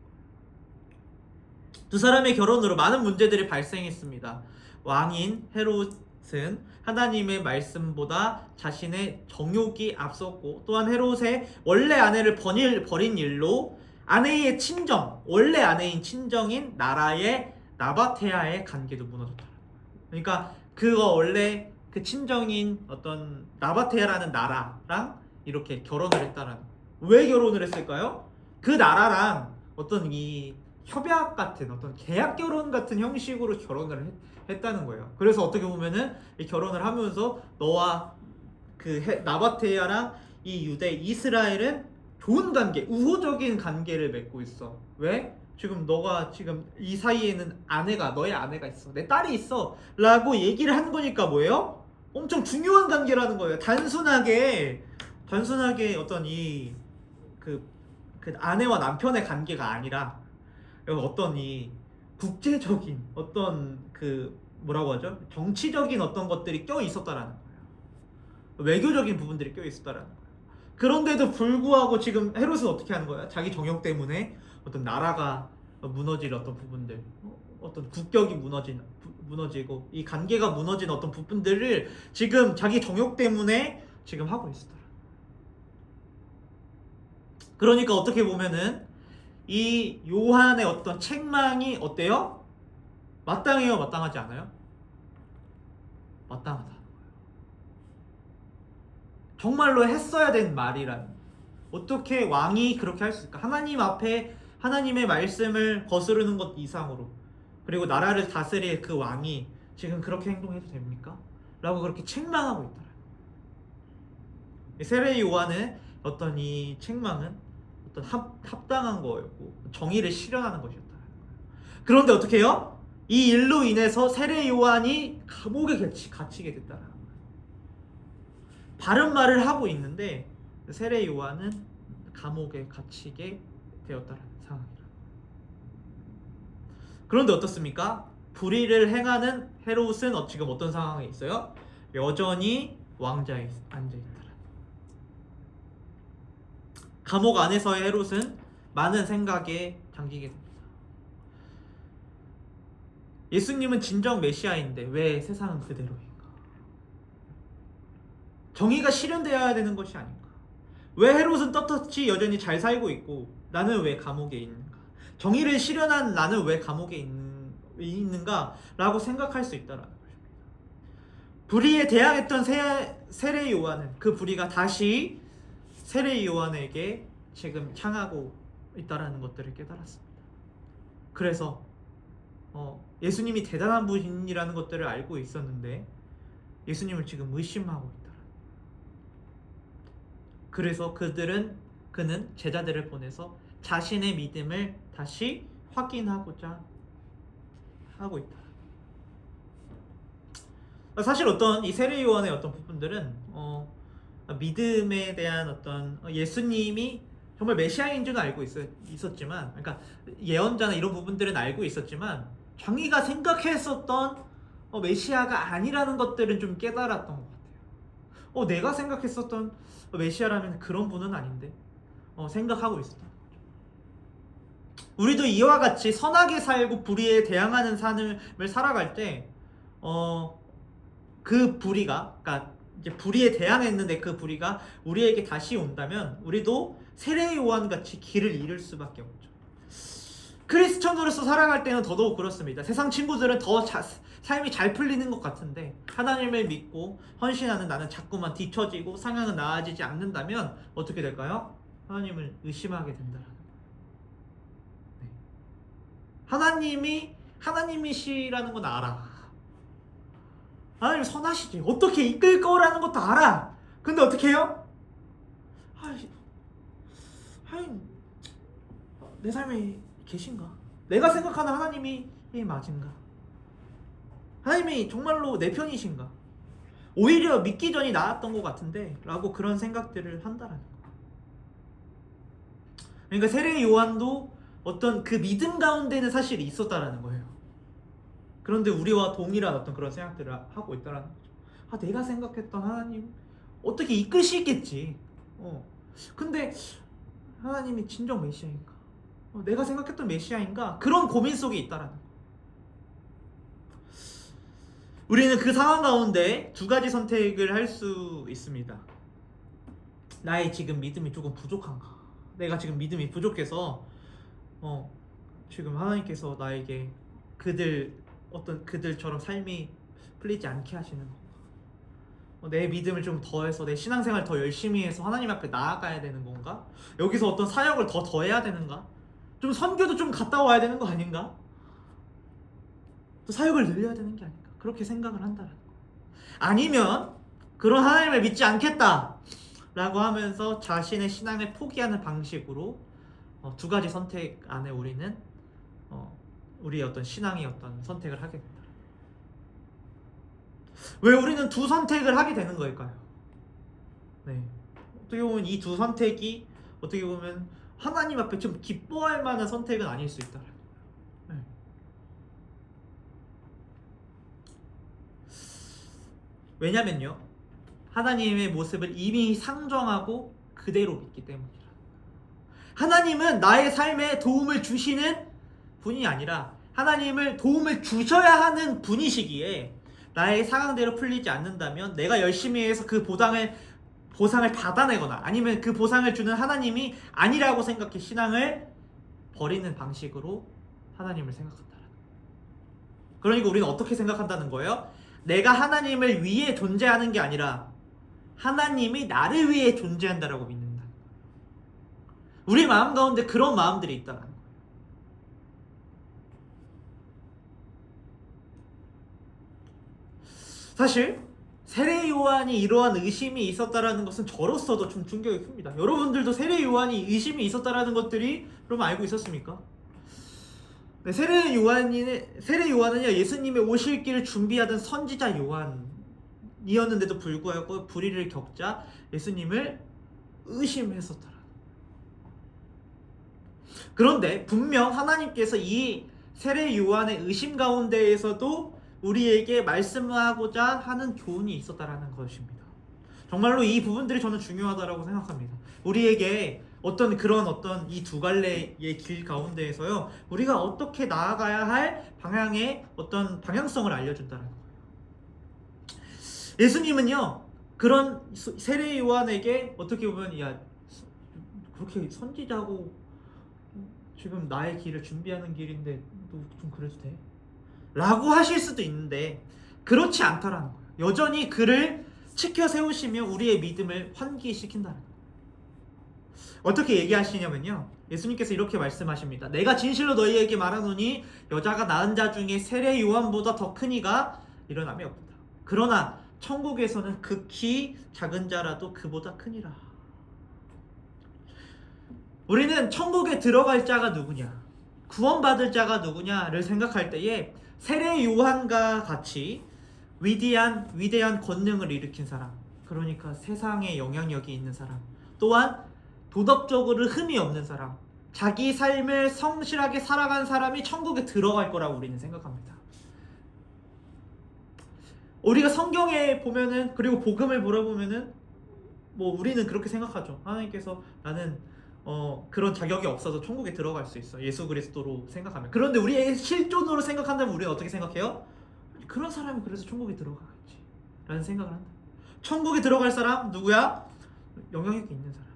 두 사람의 결혼으로 많은 문제들이 발생했습니다. 왕인 헤롯은 하나님의 말씀보다 자신의 정욕이 앞섰고, 또한 헤롯의 원래 아내를 버린 일로 아내의 원래 아내인 친정인 나라의 나바테아의 관계도 무너졌다. 그러니까 원래 그 친정인 어떤 나바테아라는 나라랑 이렇게 결혼을 했다라는 거예요. 왜 결혼을 했을까요? 그 나라랑 어떤 이 협약 같은 어떤 계약 결혼 같은 형식으로 결혼을 했다는 거예요. 그래서 어떻게 보면은 이 결혼을 하면서 너와 나바테아랑 이 이스라엘은 좋은 관계, 우호적인 관계를 맺고 있어. 왜? 너가 이 사이에는 너의 아내가 있어, 내 딸이 있어 라고 얘기를 하는 거니까 뭐예요? 엄청 중요한 관계라는 거예요. 단순하게 어떤 그 아내와 남편의 관계가 아니라 어떤 이 국제적인 어떤 뭐라고 하죠? 정치적인 어떤 것들이 껴 있었다라는 거예요. 외교적인 부분들이 껴 있었다라는 거예요. 그런데도 불구하고 지금 헤롯은 어떻게 하는 거야? 자기 정욕 때문에 어떤 나라가 무너질 어떤 부분들, 어떤 국격이 무너지고 이 관계가 무너진 어떤 부분들을 지금 자기 정욕 때문에 지금 하고 있었다. 그러니까 어떻게 보면은 이 요한의 어떤 책망이 어때요? 마땅해요? 마땅하지 않아요? 마땅하다. 정말로 했어야 된 말이란, 어떻게 왕이 그렇게 할 수 있을까? 하나님 앞에 하나님의 말씀을 거스르는 것 이상으로, 그리고 나라를 다스릴 그 왕이 지금 그렇게 행동해도 됩니까? 라고 그렇게 책망하고 있더라. 세례 요한의 어떤 이 책망은 어떤 합당한 거였고 정의를 실현하는 것이었다. 그런데 어떻게 해요? 이 일로 인해서 세례 요한이 감옥에 갇히게 됐다라는 거예요. 바른 말을 하고 있는데 세례 요한은 감옥에 갇히게 되었다라는 상황이라. 그런데 어떻습니까? 불의를 행하는 헤롯은 지금 어떤 상황에 있어요? 여전히 왕좌에 앉아있더라. 감옥 안에서의 헤롯은 많은 생각에 잠기게 됩니다. 예수님은 진정 메시아인데 왜 세상은 그대로인가? 정의가 실현되어야 되는 것이 아닌가? 왜 헤롯은 떳떳이 여전히 잘 살고 있고 나는 왜 감옥에 있는가? 정의를 실현한 나는 왜 감옥에 있는가? 라고 생각할 수 있다라는 것입니다. 불의에 대항했던 세례 요한은 그 불의가 다시 세례 요한에게 지금 향하고 있다라는 것들을 깨달았습니다. 그래서 예수님이 대단한 분이라는 것들을 알고 있었는데 예수님을 지금 의심하고 있다. 그래서 그는 제자들을 보내서 자신의 믿음을 다시 확인하고자 하고 있다. 사실 이 세례 요한의 어떤 부분들은 믿음에 대한 어떤 예수님이 정말 메시아인 줄은 알고 있었지만, 그러니까 예언자나 이런 부분들은 알고 있었지만 자기가 생각했었던 메시아가 아니라는 것들은 좀 깨달았던 것 같아요. 내가 생각했었던 메시아라면 그런 분은 아닌데 생각하고 있었다. 우리도 이와 같이 선하게 살고 불의에 대항하는 삶을 살아갈 때 그 불의가, 그러니까 이제 불의에 대항했는데 그 불의가 우리에게 다시 온다면 우리도 세례 요한 같이 길을 잃을 수밖에 없죠. 크리스천으로서 살아갈 때는 더더욱 그렇습니다. 세상 친구들은 더 삶이 잘 풀리는 것 같은데 하나님을 믿고 헌신하는 나는 자꾸만 뒤처지고 상황은 나아지지 않는다면 어떻게 될까요? 하나님을 의심하게 된다라는 거예요. 네. 하나님이시라는 건 알아. 하나님 선하시지. 어떻게 이끌 거라는 것도 알아. 근데 어떻게 해요? 하나님 내 삶에 계신가? 내가 생각하는 하나님이 맞은가? 하나님이 정말로 내 편이신가? 오히려 믿기 전이 나았던 것 같은데 라고 그런 생각들을 한다라는 거예요. 그러니까 세례 요한도 어떤 그 믿음 가운데는 사실 있었다라는 거예요. 그런데 우리와 동일한 어떤 그런 생각들을 하고 있다라는 거죠. 내가 생각했던 하나님 어떻게 이끄시겠지. 근데 하나님이 진정 메시아인가? 내가 생각했던 메시아인가? 그런 고민 속에 있다라는 거예요. 우리는 그 상황 가운데 두 가지 선택을 할 수 있습니다. 나의 지금 믿음이 조금 부족한가? 내가 지금 믿음이 부족해서 지금 하나님께서 나에게 그들처럼 삶이 풀리지 않게 하시는 건가? 내 믿음을 좀 더해서 내 신앙생활 더 열심히 해서 하나님 앞에 나아가야 되는 건가? 여기서 어떤 사역을 더 더해야 되는가? 좀 선교도 좀 갔다 와야 되는 거 아닌가? 또 사역을 늘려야 되는 게 아닌가? 그렇게 생각을 한다는 거. 아니면 그런 하나님을 믿지 않겠다 라고 하면서 자신의 신앙을 포기하는 방식으로 두 가지 선택 안에 우리는 우리의 어떤 신앙의 어떤 선택을 하게 된다. 왜 우리는 두 선택을 하게 되는 걸까요? 네. 어떻게 보면 이 두 선택이 어떻게 보면 하나님 앞에 좀 기뻐할 만한 선택은 아닐 수 있다는 거예요. 네. 왜냐면요, 하나님의 모습을 이미 상정하고 그대로 믿기 때문이라. 하나님은 나의 삶에 도움을 주시는 분이 아니라 하나님을 도움을 주셔야 하는 분이시기에 나의 상황대로 풀리지 않는다면 내가 열심히 해서 그 보상을 받아내거나 아니면 그 보상을 주는 하나님이 아니라고 생각해 신앙을 버리는 방식으로 하나님을 생각한다는 거예요. 그러니까 우리는 어떻게 생각한다는 거예요? 내가 하나님을 위해 존재하는 게 아니라 하나님이 나를 위해 존재한다라고 믿는다. 우리 마음 가운데 그런 마음들이 있다는 거예요. 사실 세례 요한이 이러한 의심이 있었다라는 것은 저로서도 좀 충격이 큽니다. 여러분들도 세례 요한이 의심이 있었다라는 것들이 그럼 알고 있었습니까? 네, 세례 요한은요, 예수님의 오실 길을 준비하던 선지자 요한이었는데도 불구하고 불의를 겪자 예수님을 의심했었더라. 그런데 분명 하나님께서 이 세례 요한의 의심 가운데에서도 우리에게 말씀하고자 하는 교훈이 있었다라는 것입니다. 정말로 이 부분들이 저는 중요하다라고 생각합니다. 우리에게 어떤 이 두 갈래의 길 가운데에서요, 우리가 어떻게 나아가야 할 방향의 어떤 방향성을 알려준다는 거예요. 예수님은요, 그런 세례 요한에게 어떻게 보면 야, 그렇게 선지자고 지금 나의 길을 준비하는 길인데 너 좀 그래도 돼? 라고 하실 수도 있는데 그렇지 않다라는 거예요. 여전히 그를 지켜 세우시며 우리의 믿음을 환기시킨다는 거예요. 어떻게 얘기하시냐면요, 예수님께서 이렇게 말씀하십니다. 내가 진실로 너희에게 말하노니 여자가 낳은 자 중에 세례 요한보다 더 큰 이가 일어남이 없다. 그러나 천국에서는 극히 작은 자라도 그보다 크니라. 우리는 천국에 들어갈 자가 누구냐, 구원받을 자가 누구냐를 생각할 때에 세례 요한과 같이 위대한 권능을 일으킨 사람, 그러니까 세상에 영향력이 있는 사람, 또한 도덕적으로 흠이 없는 사람, 자기 삶을 성실하게 살아간 사람이 천국에 들어갈 거라고 우리는 생각합니다. 우리가 성경에 보면은, 그리고 복음을 물어보면은 우리는 그렇게 생각하죠. 하나님께서 나는 그런 자격이 없어서 천국에 들어갈 수 있어, 예수 그리스도로 생각하면. 그런데 우리의 실존으로 생각한다면 우리는 어떻게 생각해요? 그런 사람이 그래서 천국에 들어가겠지 라는 생각을 한다. 천국에 들어갈 사람 누구야? 영향력이 있는 사람,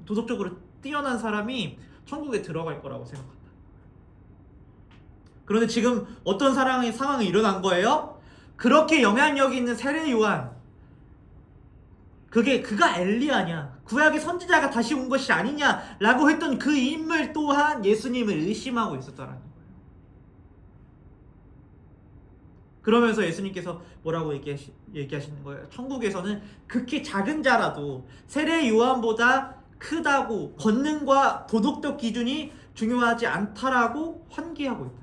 도덕적으로 뛰어난 사람이 천국에 들어갈 거라고 생각한다. 그런데 지금 어떤 상황이 일어난 거예요? 그렇게 영향력이 있는 세례 요한, 그가 엘리야냐, 구약의 선지자가 다시 온 것이 아니냐라고 했던 그 인물 또한 예수님을 의심하고 있었다라는 거예요. 그러면서 예수님께서 뭐라고 얘기하시는 거예요? 천국에서는 극히 작은 자라도 세례 요한보다 크다고, 권능과 도덕적 기준이 중요하지 않다라고 환기하고 있다.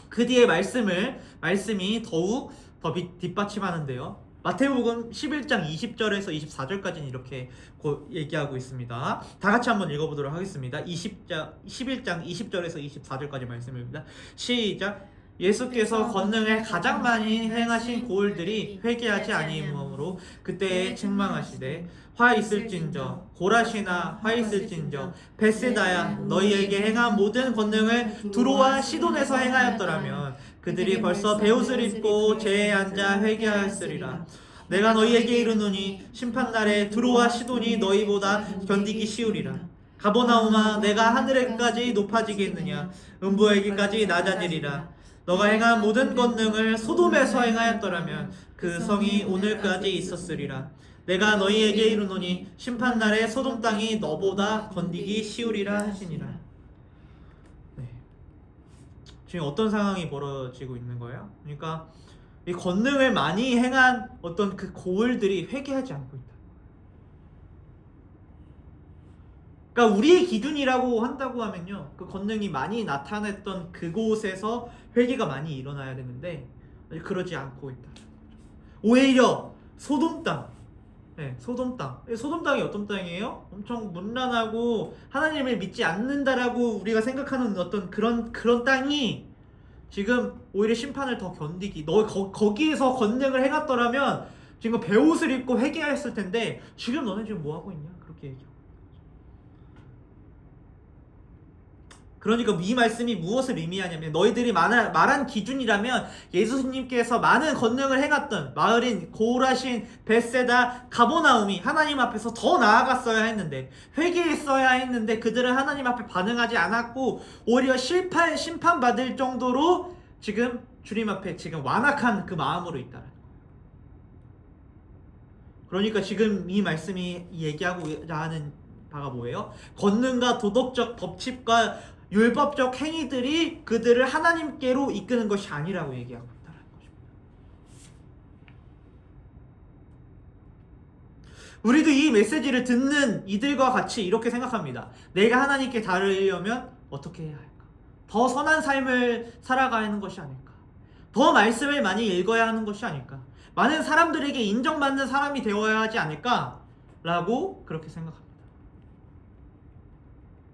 그 뒤에 말씀이 더욱 더 뒷받침하는데요. 마태복음 11장 20절에서 24절까지는 이렇게 얘기하고 있습니다. 다 같이 한번 읽어보도록 하겠습니다. 11장 20절에서 24절까지 말씀입니다. 시작. 예수께서 권능을 가장 많이 행하신 고을들이 회개하지 아니하므로 그때에 책망하시되 화 있을진저, 고라시나 화 있을진저, 벳세다야, 너희에게 행한 모든 권능을 두로와 시돈에서 행하였더라면 그들이 벌써 베옷을 입고 제에 앉아 회개하였으리라. 내가 너희에게 이르노니 심판날에 두로와 시돈이 너희보다 견디기 쉬우리라. 가버나움아, 내가 하늘에까지 높아지겠느냐, 음부에게까지 낮아지리라. 너가 행한 모든 권능을 소돔에서 행하였더라면 그 성이 오늘까지 있었으리라. 내가 너희에게 이르노니 심판날에 소돔 땅이 너보다 건디기 쉬우리라 하시니라. 네. 지금 어떤 상황이 벌어지고 있는 거예요? 그러니까 이 권능을 많이 행한 어떤 그 고을들이 회개하지 않고 있다. 그러니까 우리의 기준이라고 한다고 하면요, 그 권능이 많이 나타났던 그곳에서 회개가 많이 일어나야 되는데 그러지 않고 있다. 오히려 소돔 땅, 소돔 땅이 어떤 땅이에요? 엄청 문란하고 하나님을 믿지 않는다라고 우리가 생각하는 어떤 그런 땅이 지금 오히려 심판을 더 견디기, 거기에서 권능을 행했더라면 지금 베옷을 입고 회개했을 텐데 지금 너네 지금 뭐 하고 있냐? 그렇게 얘기하고. 그러니까 이 말씀이 무엇을 의미하냐면, 너희들이 말한 기준이라면 예수님께서 많은 권능을 행했던 마을인 고라신, 벳세다, 가버나움이 하나님 앞에서 더 나아갔어야 했는데, 회개했어야 했는데 그들은 하나님 앞에 반응하지 않았고 오히려 심판받을 정도로 지금 주님 앞에 지금 완악한 그 마음으로 있다. 그러니까 지금 이 말씀이 얘기하고자 하는 바가 뭐예요? 권능과 도덕적 법칙과 율법적 행위들이 그들을 하나님께로 이끄는 것이 아니라고 얘기하고 있다는 것입니다. 우리도 이 메시지를 듣는 이들과 같이 이렇게 생각합니다. 내가 하나님께 닿으려면 어떻게 해야 할까? 더 선한 삶을 살아가야 하는 것이 아닐까? 더 말씀을 많이 읽어야 하는 것이 아닐까? 많은 사람들에게 인정받는 사람이 되어야 하지 않을까? 라고 그렇게 생각합니다.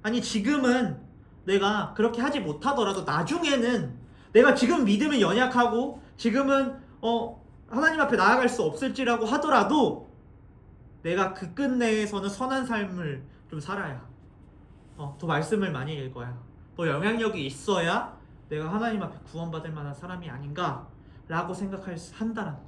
아니 지금은 내가 그렇게 하지 못하더라도 나중에는 내가 지금 믿음이 연약하고 지금은 하나님 앞에 나아갈 수 없을지라고 하더라도 내가 그 끝내에서는 선한 삶을 좀 살아야 더 말씀을 많이 읽어야 더 영향력이 있어야 내가 하나님 앞에 구원받을 만한 사람이 아닌가 라고 한다는 거예요.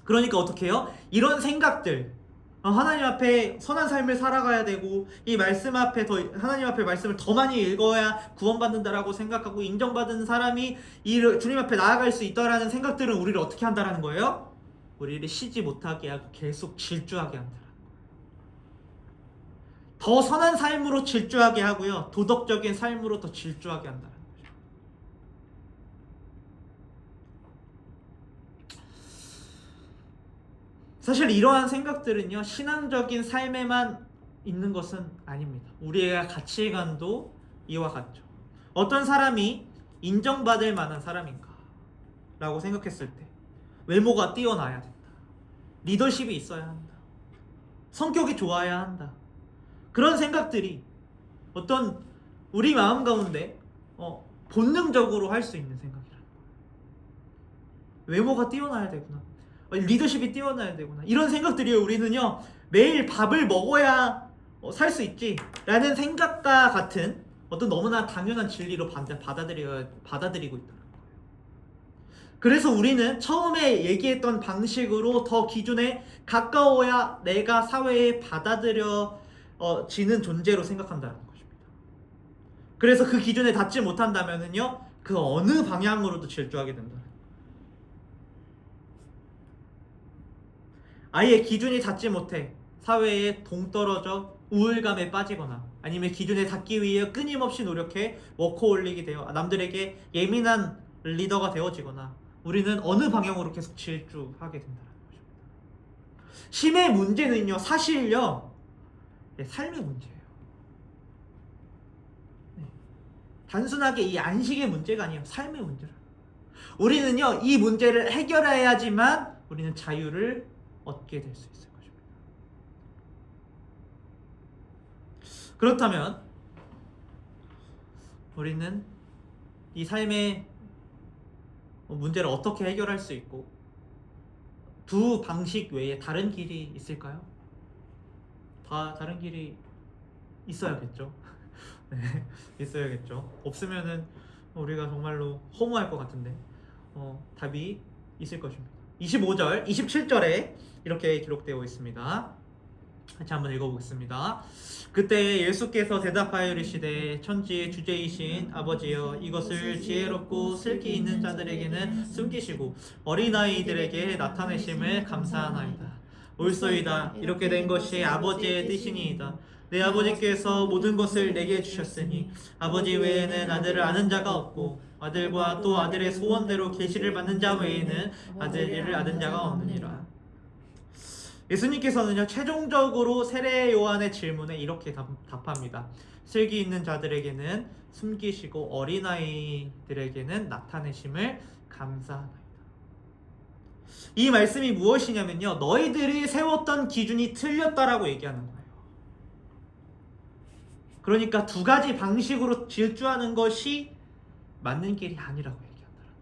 그러니까 어떻게 해요? 이런 생각들 하나님 앞에 선한 삶을 살아가야 되고 이 말씀 앞에 하나님 앞에 말씀을 더 많이 읽어야 구원받는다라고 생각하고 인정받은 사람이 주님 앞에 나아갈 수 있다라는 생각들은 우리를 어떻게 한다라는 거예요? 우리를 쉬지 못하게 하고 계속 질주하게 한다라는 거예요. 더 선한 삶으로 질주하게 하고요, 도덕적인 삶으로 더 질주하게 한다는 거죠. 사실 이러한 생각들은요, 신앙적인 삶에만 있는 것은 아닙니다. 우리의 가치관도 이와 같죠. 어떤 사람이 인정받을 만한 사람인가 라고 생각했을 때 외모가 뛰어나야 된다, 리더십이 있어야 한다, 성격이 좋아야 한다, 그런 생각들이 어떤 우리 마음 가운데 본능적으로 할 수 있는 생각이라는 거예요. 외모가 뛰어나야 되구나, 리더십이 뛰어나야 되구나, 이런 들이요 우리는요 매일 밥을 먹어야 살 수 있지 라는 생각과 같은 어떤 너무나 당연한 진리로 받아들이고 있다는 거예요. 그래서 우리는 처음에 얘기했던 방식으로 더 기준에 가까워야 내가 사회에 받아들여지는 존재로 생각한다는 것입니다. 그래서 그 기준에 닿지 못한다면은요, 그 어느 방향으로도 질주하게 된다. 아예 기준이 닿지 못해 사회에 동떨어져 우울감에 빠지거나 아니면 기준에 닿기 위해 끊임없이 노력해 워커홀릭이 되어 남들에게 예민한 리더가 되어지거나 우리는 어느 방향으로 계속 질주하게 된다는 것입니다. 심의 문제는요, 사실요, 삶의 문제예요. 단순하게 이 안식의 문제가 아니에요. 삶의 문제라. 우리는요, 이 문제를 해결해야지만 우리는 자유를 얻게 될 수 있을 것입니다. 그렇다면 우리는 이 삶의 문제를 어떻게 해결할 수 있고 두 방식 외에 다른 길이 있을까요? 다른 길이 있어야겠죠. 네, 있어야겠죠. 없으면은 우리가 정말로 허무할 것 같은데 답이 있을 것입니다. 25절, 27절에 이렇게 기록되어 있습니다. 같이 한번 읽어보겠습니다. 그때 예수께서 대답하여 이르시되 천지의 주제이신 아버지여, 이것을 지혜롭고 슬기 있는 자들에게는 숨기시고 어린아이들에게 나타내심을 감사하나이다. 옳소이다. 이렇게 된 것이 아버지의 뜻이니이다. 내 아버지께서 모든 것을 내게 주셨으니 아버지 외에는 아들을 아는 자가 없고 아들과 또 아들의 소원대로 계시를 받는 자 외에는 아들을 아는 자가 없느니라. 예수님께서는요, 최종적으로 세례 요한의 질문에 이렇게 답합니다. 슬기 있는 자들에게는 숨기시고 어린아이들에게는 나타내심을 감사하나이다. 이 말씀이 무엇이냐면요, 너희들이 세웠던 기준이 틀렸다라고 얘기하는 거예요. 그러니까 두 가지 방식으로 질주하는 것이 맞는 길이 아니라고 얘기한다는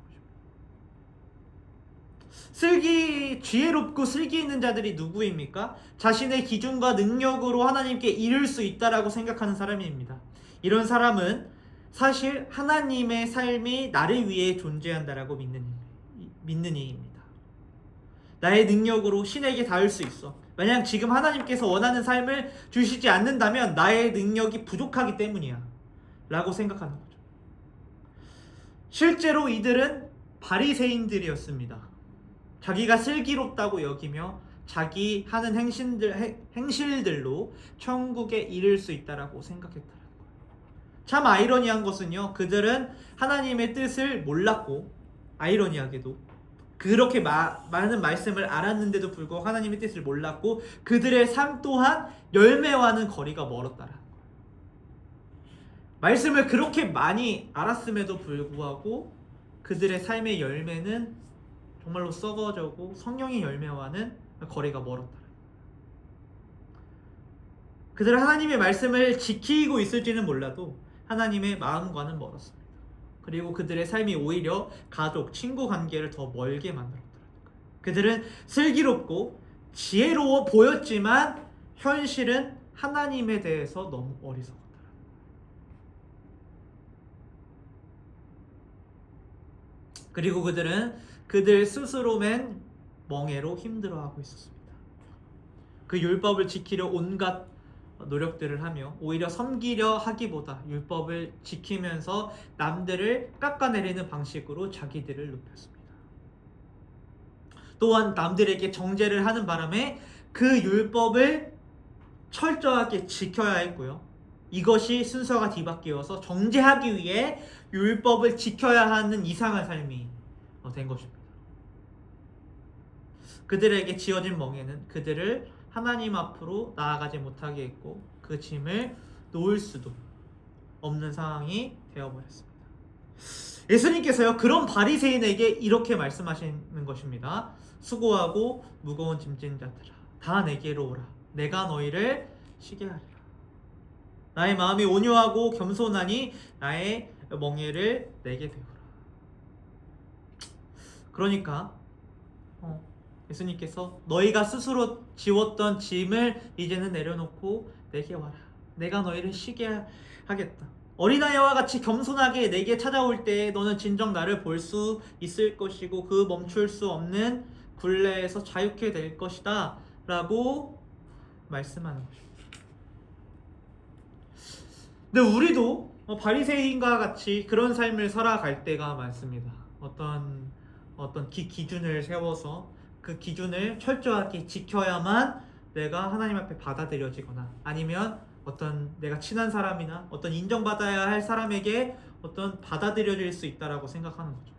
거죠. 지혜롭고 슬기 있는 자들이 누구입니까? 자신의 기준과 능력으로 하나님께 이를 수 있다라고 생각하는 사람입니다. 이런 사람은 사실 하나님의 삶이 나를 위해 존재한다라고 믿는 이입니다. 나의 능력으로 신에게 닿을 수 있어. 만약 지금 하나님께서 원하는 삶을 주시지 않는다면 나의 능력이 부족하기 때문이야 라고 생각하는 거죠. 실제로 이들은 바리새인들이었습니다. 자기가 슬기롭다고 여기며 자기 하는 행실들로 천국에 이를 수 있다라고 생각했다는 거예요. 참 아이러니한 것은요, 그들은 하나님의 뜻을 몰랐고, 아이러니하게도 그렇게 많은 말씀을 알았는데도 불구하고 하나님의 뜻을 몰랐고 그들의 삶 또한 열매와는 거리가 멀었다라는 거예요. 말씀을 그렇게 많이 알았음에도 불구하고 그들의 삶의 열매는 정말로 썩어져고 성령의 열매와는 거리가 멀었다라는 거예요. 그들은 하나님의 말씀을 지키고 있을지는 몰라도 하나님의 마음과는 멀었습니다. 그리고 그들의 삶이 오히려 가족, 친구 관계를 더 멀게 만들었더라고요. 그들은 슬기롭고 지혜로워 보였지만 현실은 하나님에 대해서 너무 어리석었더라고요. 그리고 그들은 그들 스스로 맨 멍해로 힘들어하고 있었습니다. 그 율법을 지키려 온갖 노력들을 하며 오히려 섬기려 하기보다 율법을 지키면서 남들을 깎아내리는 방식으로 자기들을 높였습니다. 또한 남들에게 정죄를 하는 바람에 그 율법을 철저하게 지켜야 했고요. 이것이 순서가 뒤바뀌어서 정죄하기 위해 율법을 지켜야 하는 이상한 삶이 된 것입니다. 그들에게 지어진 멍에는 그들을 하나님 앞으로 나아가지 못하게 했고 그 짐을 놓을 수도 없는 상황이 되어버렸습니다. 예수님께서요 그런 바리새인에게 이렇게 말씀하시는 것입니다. 수고하고 무거운 짐진 자들아 다 내게로 오라. 내가 너희를 쉬게 하리라. 나의 마음이 온유하고 겸손하니 나의 멍에를 내게 배우라. 그러니까 예수님께서 너희가 스스로 지웠던 짐을 이제는 내려놓고 내게 와라. 내가 너희를 쉬게 하겠다. 어린아이와 같이 겸손하게 내게 찾아올 때 너는 진정 나를 볼 수 있을 것이고 그 멈출 수 없는 굴레에서 자유케 될 것이다 라고 말씀하는 것입니다. 근데 우리도 바리새인과 같이 그런 삶을 살아갈 때가 많습니다. 어떤 기준을 세워서 그 기준을 철저하게 지켜야만 내가 하나님 앞에 받아들여지거나 아니면 어떤 내가 친한 사람이나 어떤 인정받아야 할 사람에게 어떤 받아들여질 수 있다라고 생각하는 거죠.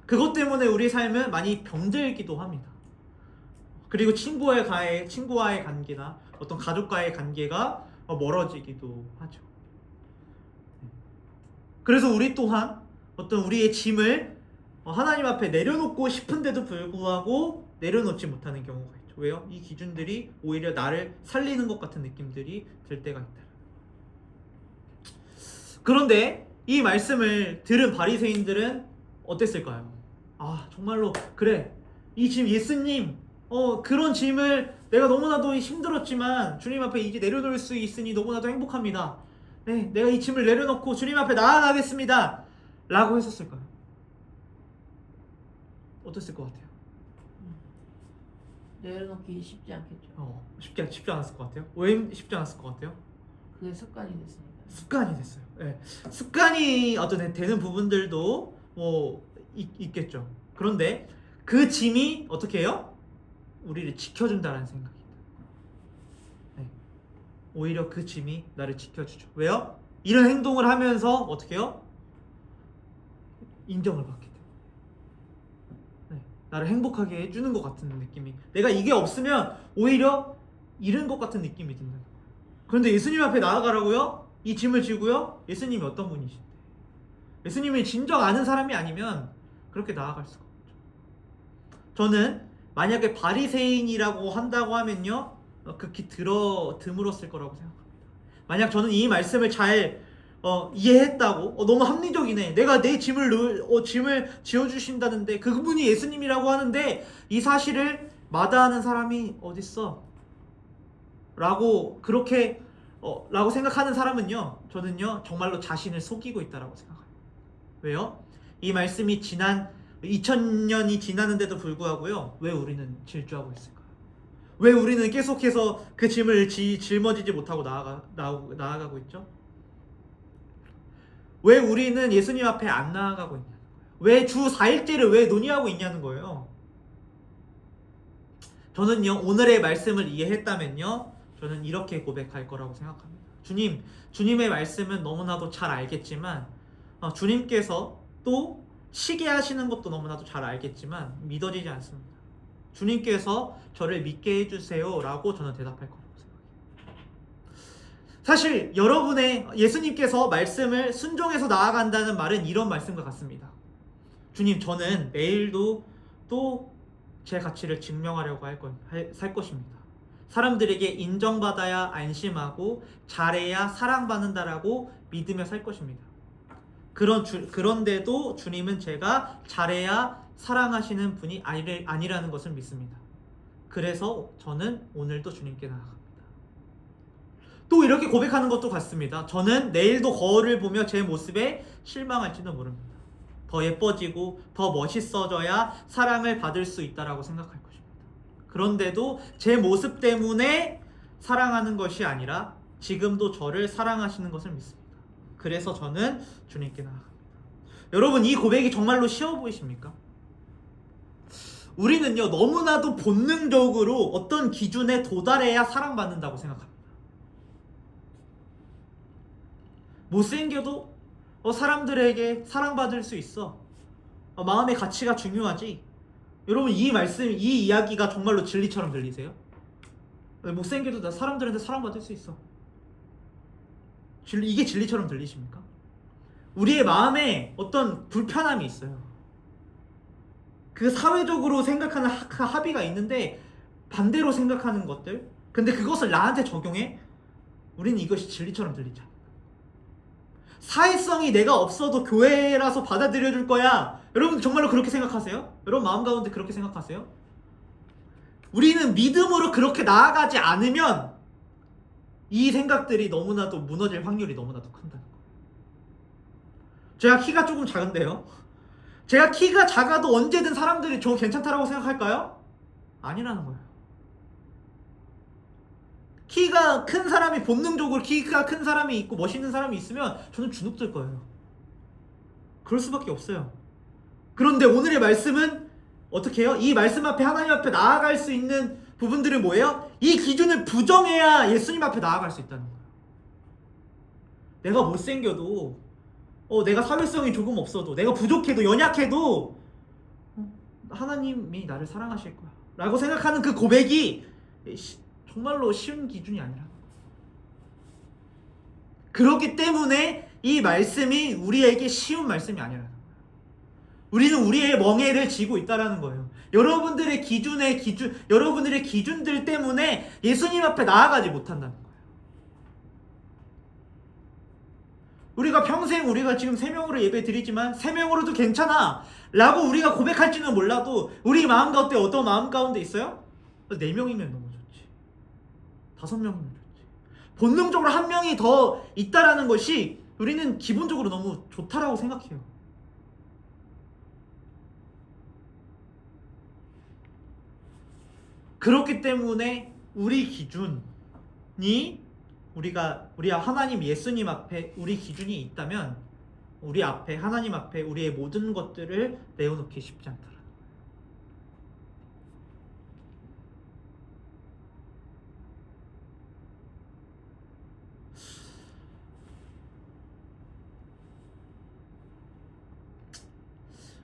그것 때문에 우리 삶은 많이 병들기도 합니다. 그리고 친구와의 관계나 어떤 가족과의 관계가 멀어지기도 하죠. 그래서 우리 또한 어떤 우리의 짐을 하나님 앞에 내려놓고 싶은데도 불구하고 내려놓지 못하는 경우가 있죠. 왜요? 이 기준들이 오히려 나를 살리는 것 같은 느낌들이 들 때가 있다. 그런데 이 말씀을 들은 바리새인들은 어땠을까요? 아 정말로 그래 이 짐 예수님 그런 짐을 내가 너무나도 힘들었지만 주님 앞에 이제 내려놓을 수 있으니 너무나도 행복합니다. 네, 내가 이 짐을 내려놓고 주님 앞에 나아가겠습니다 라고 했었을까요? 어땠을 것 같아요? 내려놓기 쉽지 않겠죠. 쉽지 않았을 것 같아요. 왜 쉽지 않았을 것 같아요? 그게 습관이 됐으니까. 습관이 됐어요. 네. 습관이 되는 부분들도 있겠죠. 그런데 그 짐이 어떻게 해요? 우리를 지켜준다는 생각이 있다. 네. 오히려 그 짐이 나를 지켜주죠. 왜요? 이런 행동을 하면서 어떻게 해요? 인정을 받게 돼요. 네. 나를 행복하게 해주는 것 같은 느낌이. 내가 이게 없으면 오히려 잃은 것 같은 느낌이 든다. 그런데 예수님 앞에 나아가라고요? 이 짐을 지고요? 예수님이 어떤 분이신데? 예수님이 진정 아는 사람이 아니면 그렇게 나아갈 수가 없죠. 저는 만약에 바리새인이라고 한다고 하면요 극히 드물었을 거라고 생각합니다. 만약 저는 이 말씀을 잘 이해했다고 너무 합리적이네. 내가 내 짐을 지어주신다는데 그분이 예수님이라고 하는데 이 사실을 마다하는 사람이 어딨어? 라고 그렇게 라고 생각하는 사람은요 저는요 정말로 자신을 속이고 있다라고 생각합니다. 왜요? 이 말씀이 지난 2000년이 지났는데도 불구하고요 왜 우리는 질주하고 있을까요? 왜 우리는 계속해서 그 짐을 짊어지지 못하고 나아가고 있죠? 왜 우리는 예수님 앞에 안 나아가고 있냐는 거예요. 왜 주 4일째를 왜 논의하고 있냐는 거예요. 저는요 오늘의 말씀을 이해했다면요 저는 이렇게 고백할 거라고 생각합니다. 주님의 말씀은 너무나도 잘 알겠지만 주님께서 또 쉬게 하시는 것도 너무나도 잘 알겠지만 믿어지지 않습니다. 주님께서 저를 믿게 해주세요 라고 저는 대답할 거라고 생각해요. 사실 예수님께서 말씀을 순종해서 나아간다는 말은 이런 말씀과 같습니다. 주님 저는 내일도 또 제 가치를 증명하려고 살 것입니다. 사람들에게 인정받아야 안심하고 잘해야 사랑받는다라고 믿으며 살 것입니다. 그런데도 주님은 제가 잘해야 사랑하시는 분이 아니라는 것을 믿습니다. 그래서 저는 오늘도 주님께 나아갑니다. 또 이렇게 고백하는 것도 같습니다. 저는 내일도 거울을 보며 제 모습에 실망할지도 모릅니다. 더 예뻐지고 더 멋있어져야 사랑을 받을 수 있다라고 생각할 것입니다. 그런데도 제 모습 때문에 사랑하는 것이 아니라 지금도 저를 사랑하시는 것을 믿습니다. 그래서 저는 주님께 나아갑니다. 여러분, 이 고백이 정말로 쉬워 보이십니까? 우리는요, 너무나도 본능적으로 어떤 기준에 도달해야 사랑받는다고 생각합니다. 못생겨도 사람들에게 사랑받을 수 있어. 마음의 가치가 중요하지. 여러분, 이 이야기가 정말로 진리처럼 들리세요? 못생겨도 나 사람들한테 사랑받을 수 있어. 이게 진리처럼 들리십니까? 우리의 마음에 어떤 불편함이 있어요. 그 사회적으로 생각하는 합의가 있는데 반대로 생각하는 것들, 근데 그것을 나한테 적용해? 우리는 이것이 진리처럼 들리지 않아요. 사회성이 내가 없어도 교회라서 받아들여줄 거야. 여러분 정말로 그렇게 생각하세요? 여러분 마음 가운데 그렇게 생각하세요? 우리는 믿음으로 그렇게 나아가지 않으면 이 생각들이 너무나도 무너질 확률이 너무나도 큰다는 거예요. 제가 키가 조금 작은데요, 제가 키가 작아도 언제든 사람들이 저 괜찮다라고 생각할까요? 아니라는 거예요. 키가 큰 사람이, 본능적으로 키가 큰 사람이 있고 멋있는 사람이 있으면 저는 주눅들 거예요. 그럴 수밖에 없어요. 그런데 오늘의 말씀은 어떻게 해요? 이 말씀 앞에, 하나님 앞에 나아갈 수 있는 부분들은 뭐예요? 이 기준을 부정해야 예수님 앞에 나아갈 수 있다는 거예요. 내가 못생겨도, 내가 사회성이 조금 없어도, 내가 부족해도, 연약해도 하나님이 나를 사랑하실 거야 라고 생각하는 그 고백이 정말로 쉬운 기준이 아니라, 그렇기 때문에 이 말씀이 우리에게 쉬운 말씀이 아니라는 거예요. 우리는 우리의 멍에를 지고 있다라는 거예요. 여러분들의 여러분들의 기준들 때문에 예수님 앞에 나아가지 못한다는 거예요. 우리가 평생 우리가 지금 3명으로 예배 드리지만 3명으로도 괜찮아 라고 우리가 고백할지는 몰라도 우리 마음 가운데 어떤 마음 가운데 있어요? 4명이면 너무 좋지, 5명이면 좋지. 본능적으로 1명이 더 있다라는 것이 우리는 기본적으로 너무 좋다라고 생각해요. 그렇기 때문에 우리 기준이 우리가 하나님, 예수님 앞에 우리 기준이 있다면 우리 앞에, 하나님 앞에 우리의 모든 것들을 내어놓기 쉽지 않더라.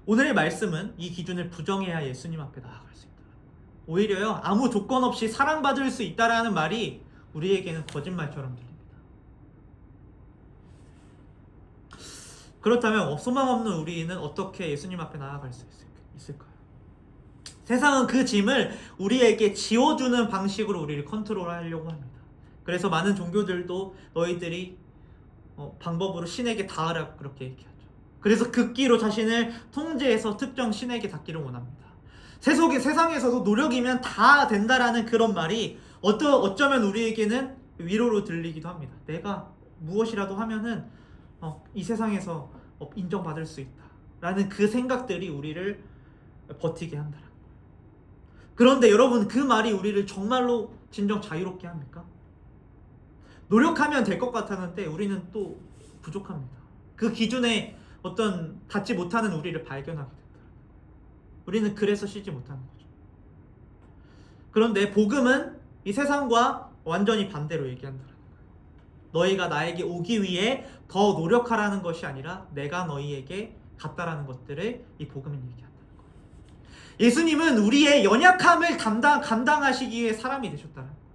오늘의 말씀은 이 기준을 부정해야 예수님 앞에 나아갈 수 있다. 오히려요, 아무 조건 없이 사랑받을 수 있다라는 말이 우리에게는 거짓말처럼 들립니다. 그렇다면 소망 없는 우리는 어떻게 예수님 앞에 나아갈 수 있을까요? 세상은 그 짐을 우리에게 지워주는 방식으로 우리를 컨트롤하려고 합니다. 그래서 많은 종교들도 너희들이 방법으로 신에게 닿으라고 그렇게 얘기하죠. 그래서 극기로 자신을 통제해서 특정 신에게 닿기를 원합니다. 세상에서도 노력이면 다 된다라는 그런 말이 어쩌면 우리에게는 위로로 들리기도 합니다. 내가 무엇이라도 하면은 이 세상에서 인정받을 수 있다 라는 그 생각들이 우리를 버티게 한다는 거예요. 그런데 여러분, 그 말이 우리를 정말로 진정 자유롭게 합니까? 노력하면 될 것 같았는데 우리는 또 부족합니다. 그 기준에 닿지 못하는 우리를 발견하게 된다. 우리는 그래서 쉬지 못하는 거죠. 그런데 복음은 이 세상과 완전히 반대로 얘기한다는 거예요. 너희가 나에게 오기 위해 더 노력하라는 것이 아니라 내가 너희에게 갔다라는 것들을 이 복음은 얘기한다는 거예요. 예수님은 우리의 연약함을 감당하시기 위해 사람이 되셨다는 거예요.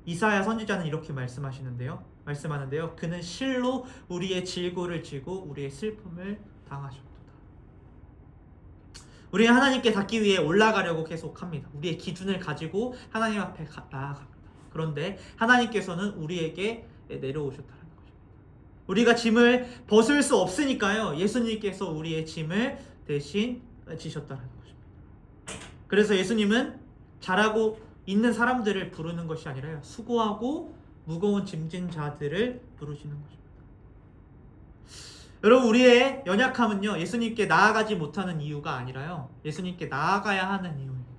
이사야 선지자는 이렇게 말씀하는데요. 그는 실로 우리의 질고를 지고 우리의 슬픔을 당하셨도다. 우리는 하나님께 닿기 위해 올라가려고 계속합니다. 우리의 기준을 가지고 하나님 앞에 나아갑니다. 그런데 하나님께서는 우리에게 내려오셨다는 거죠. 우리가 짐을 벗을 수 없으니까요, 예수님께서 우리의 짐을 대신 지셨다는 것입니다. 그래서 예수님은 잘하고 있는 사람들을 부르는 것이 아니라요, 수고하고 무거운 짐진 자들을 부르시는 것입니다. 여러분, 우리의 연약함은요, 예수님께 나아가지 못하는 이유가 아니라요, 예수님께 나아가야 하는 이유입니다.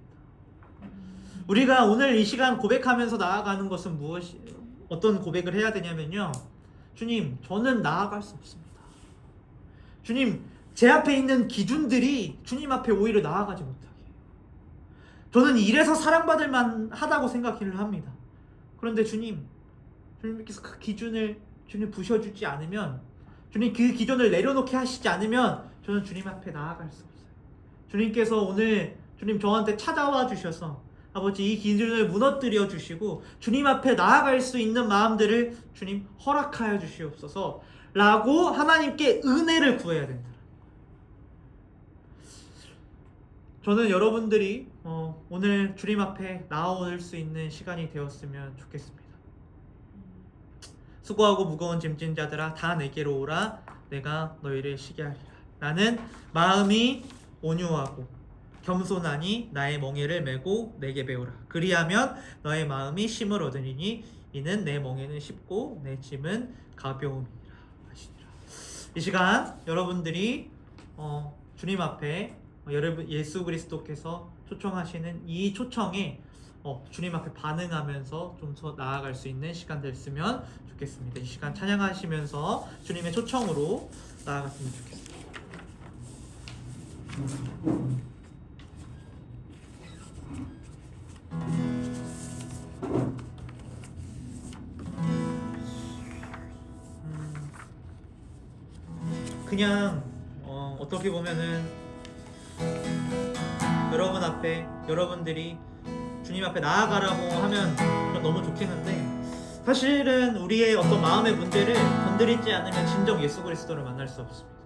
우리가 오늘 이 시간 고백하면서 나아가는 것은 어떤 고백을 해야 되냐면요, 주님, 저는 나아갈 수 없습니다. 주님, 제 앞에 있는 기준들이 주님 앞에 오히려 나아가지 못하게 해요. 저는 이래서 사랑받을 만하다고 생각을 합니다. 그런데 주님께서 그 기준을 주님 부셔주지 않으면, 주님 그 기준을 내려놓게 하시지 않으면 저는 주님 앞에 나아갈 수 없어요. 주님께서 오늘 주님 저한테 찾아와 주셔서 아버지 이 기준을 무너뜨려 주시고 주님 앞에 나아갈 수 있는 마음들을 주님 허락하여 주시옵소서 라고 하나님께 은혜를 구해야 된다. 저는 여러분들이 오늘 주님 앞에 나아올 수 있는 시간이 되었으면 좋겠습니다. 수고하고 무거운 짐진 자들아 다 내게로 오라, 내가 너희를 쉬게 하리라. 나는 마음이 온유하고 겸손하니 나의 멍에를 메고 내게 배우라. 그리하면 너의 마음이 쉼을 얻으리니 이는 내 멍에는 쉽고 내 짐은 가벼움이라 하시니라. 이 시간 여러분들이 주님 앞에 여러분 예수 그리스도께서 초청하시는 이 초청에 주님 앞에 반응하면서 좀 더 나아갈 수 있는 시간 됐으면 좋겠습니다. 이 시간 찬양하시면서 주님의 초청으로 나아갔으면 좋겠습니다. 그냥 어떻게 보면은 여러분 앞에 여러분들이 주님 앞에 나아가라고 하면 너무 좋겠는데, 사실은 우리의 어떤 마음의 문제를 건드리지 않으면 진정 예수 그리스도를 만날 수 없습니다.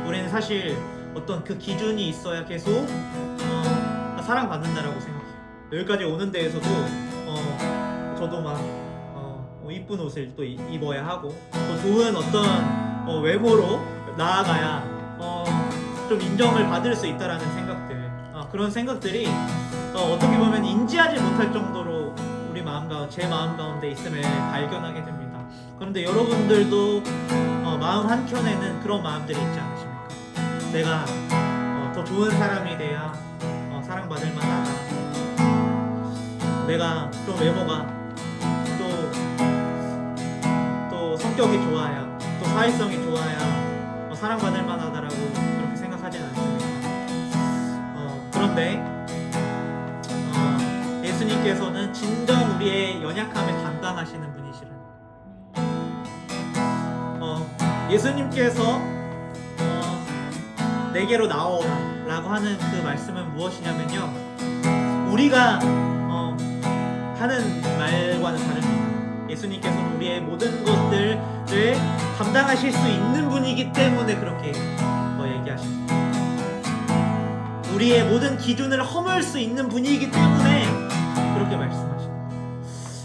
우리는 사실 어떤 그 기준이 있어야 계속 사랑받는다라고 생각해요. 여기까지 오는 데에서도 저도 막 이쁜 옷을 또 입어야 하고 또 좋은 어떤 외모로 나아가야 좀 인정을 받을 수 있다라는 생각들, 그런 생각들이 어떻게 보면 인지하지 못할 정도로 우리 제 마음 가운데 있음을 발견하게 됩니다. 그런데 여러분들도 마음 한켠에는 그런 마음들이 있지 않으십니까? 내가 더 좋은 사람이 돼야 사랑받을 만하다. 내가 좀 외모가 또 성격이 좋아야, 또 사회성이 좋아야 사랑받을 만하다라고 그렇게 생각하진 않습니다. 그런데 예수님께서는 진정 우리의 연약함을 담당하시는 분이시라는 예수님께서 내게로 나오라 라고 하는 그 말씀은 무엇이냐면요, 우리가 하는 말과는 다릅니다. 예수님께서는 우리의 모든 것들을 감당하실 수 있는 분이기 때문에 그렇게 얘기하십니다. 우리의 모든 기준을 허물 수 있는 분이기 때문에 그렇게 말씀하십니다.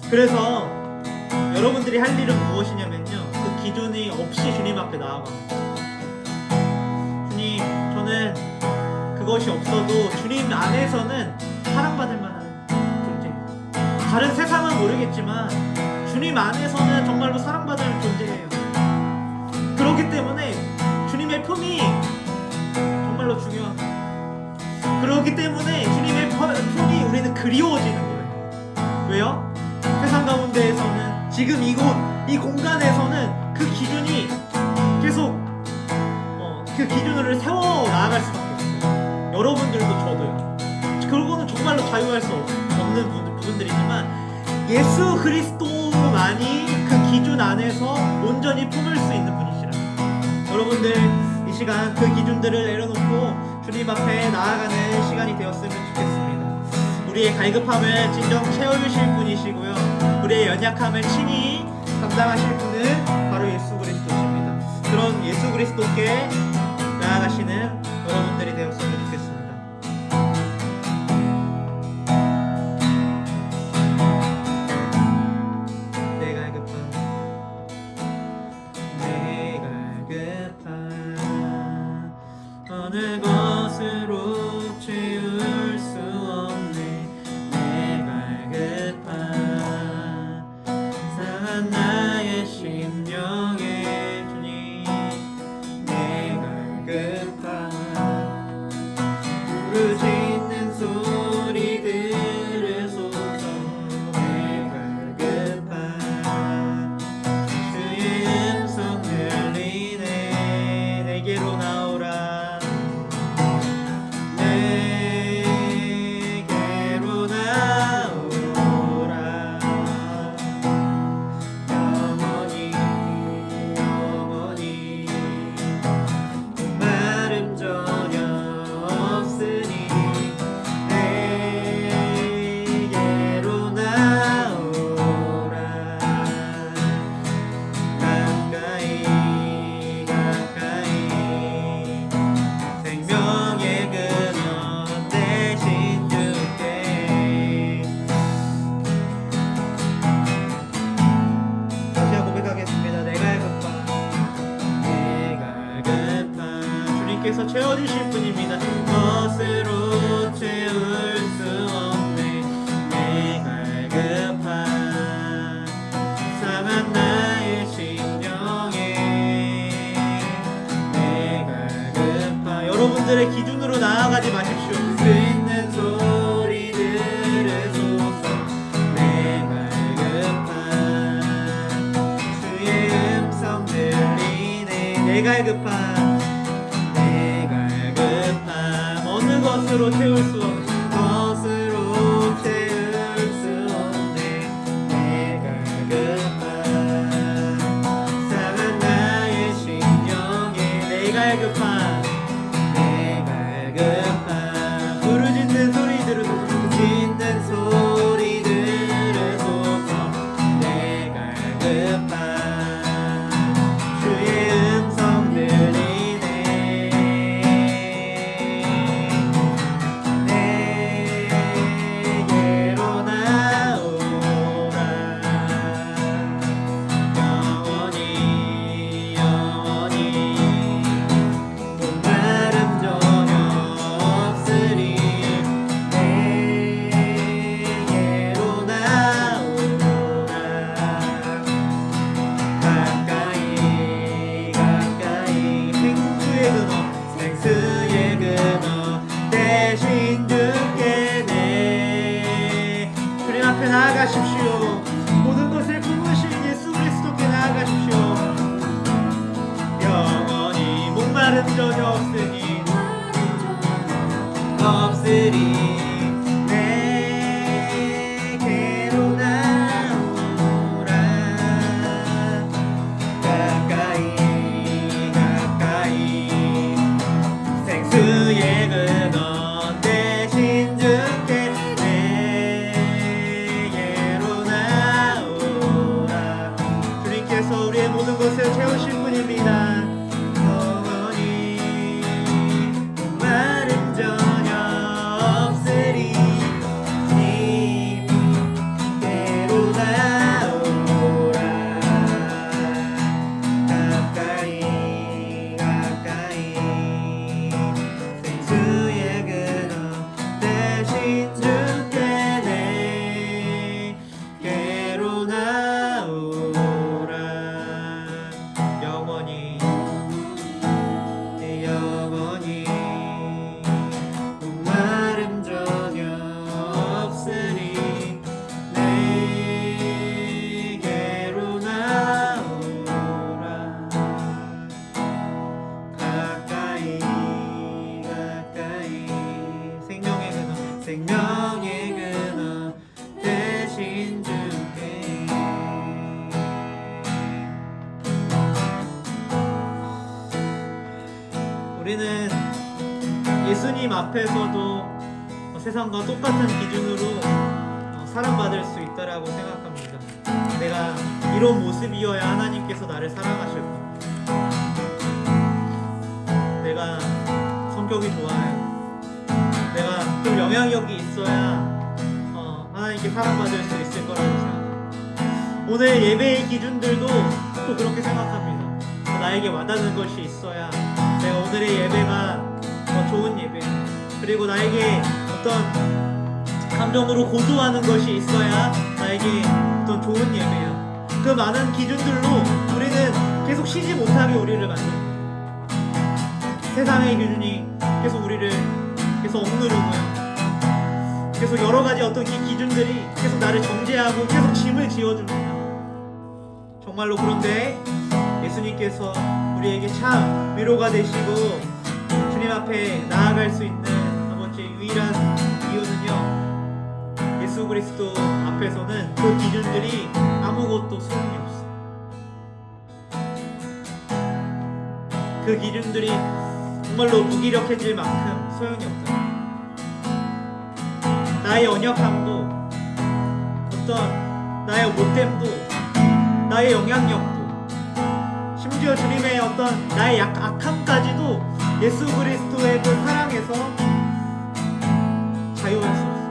그래서 여러분들이 할 일은 무엇이냐면요, 그 기준이 없이 주님 앞에 나아갑니다. 주님, 저는 그것이 없어도 주님 안에서는 사랑받을 만한 존재예요. 다른 세상은 모르겠지만 주님 안에서는 정말로 사랑받을 존재예요. 그렇기 때문에 주님의 품이 정말로 중요합니다. 그렇기 때문에 주님의 품이 우리는 그리워지는 거예요. 왜요? 세상 가운데에서는 지금 이곳, 이 공간에서는 그 기준이 계속 그 기준을 세워 나아갈 수밖에 없어요. 여러분들도 저도요. 그러고는 정말로 자유할 수 없는 부분들이지만 예수 그리스도만이 그 기준 안에서 온전히 품을 수 있는 분이시라. 여러분들 이 시간 그 기준들을 내려놓고 주님 앞에 나아가는 시간이 되었으면 좋겠습니다. 우리의 갈급함을 진정 채워주실 분이시고요, 우리의 연약함을 친히 감당하실 분은 바로 예수 그리스도십니다. 그런 예수 그리스도께 나아가시는 여러분들이 되었으면 좋겠습니다. 상한 나의 심령에 주님 내가 급한 부르짖는 소리 들으소서 내가 급한 주의 음성 들리네 내게로 나오라 내게로 나오라 영원히 영원히 마름 전혀 없으니 내게로 나오라 가까이 가까이 생명의 근원 대신 주께 다시 고백하겠습니다. 내가 급한 주님께서 채워주실 분입니다. 것으로 채울 수 없네 내가 급한 상한 나의 심령에 내가 급한 여러분들의 기준으로 나아가지 마십시오. 듣는 소리 들으소서 내가 급한 주의 음성 들리네 내가 급한 어느 것으로 채울 수 없네 것으로 채울 수 없네 내가 급한 상한 나의 심령에 내가 급한 부르짖는 소리 들으소서 짖는 소리 들으소서 내가 급한 주의 음성 들리네 내게로 나오라 영원히 영원히 목마름 전혀 없으리 내게로 나오라 가까이 가까이 생수의 근원 대신 주께 내 주님 앞에 나아가십시오. 모든 것을 품으신 예수 그리스도께 나아가십시오. 영원히 목마름 전혀 없으리 내게로 나오라 가까이 가까이 생수의 근원 대신 주께 내게로 나오라 주님께서 우리의 모든 것을 채우실 분입니다. 영원히 목마름 전혀 없으리 내게로 나오라 가까이 가까이 생수의 근원 대신 주께 내게로 나오라 영원히 영원히 목마름 전혀 없으리 내게로 나오라 가까이 가까이 생명의 근원 대신 주께 우리는 예수님 앞에서도 세상과 똑같은 기준으로 사랑받을 수 있다라고 생각합니다. 내가 이런 모습이어야 하나님께서 나를 사랑하실 거야. 내가 성격이 좋아요. 내가 좀 영향력이 있어야 하나님께 사랑받을 수 있을 거라고 생각합니다. 오늘 예배의 기준들도 또 그렇게 생각합니다. 나에게 와닿는 것이 있어야 내가 오늘의 예배가 좋은 예배, 그리고 나에게 어떤 감정으로 고조하는 것이 있어야 나에게 어떤 좋은 예배야. 그 많은 기준들로 우리는 계속 쉬지 못하게 우리를 만듭니다. 세상의 기준이 계속 우리를 계속 억누르고요. 계속 여러 가지 어떤 이 기준들이 계속 나를 정죄하고 계속 짐을 지어줍니다. 정말로 그런데 예수님께서 우리에게 참 위로가 되시고 주님 앞에 나아갈 수 있는 아버지 유일한 이유는요, 예수 그리스도 앞에서는 그 기준들이 아무것도 소용이 없어요. 그 기준들이 정말로 무기력해질 만큼 소용이 없어요. 나의 연약함도, 어떤 나의 못됨도, 나의 영향력도, 심지어 주님의 어떤 나의 악함까지도 예수 그리스도의 그 사랑에서 자유할 수 없어요.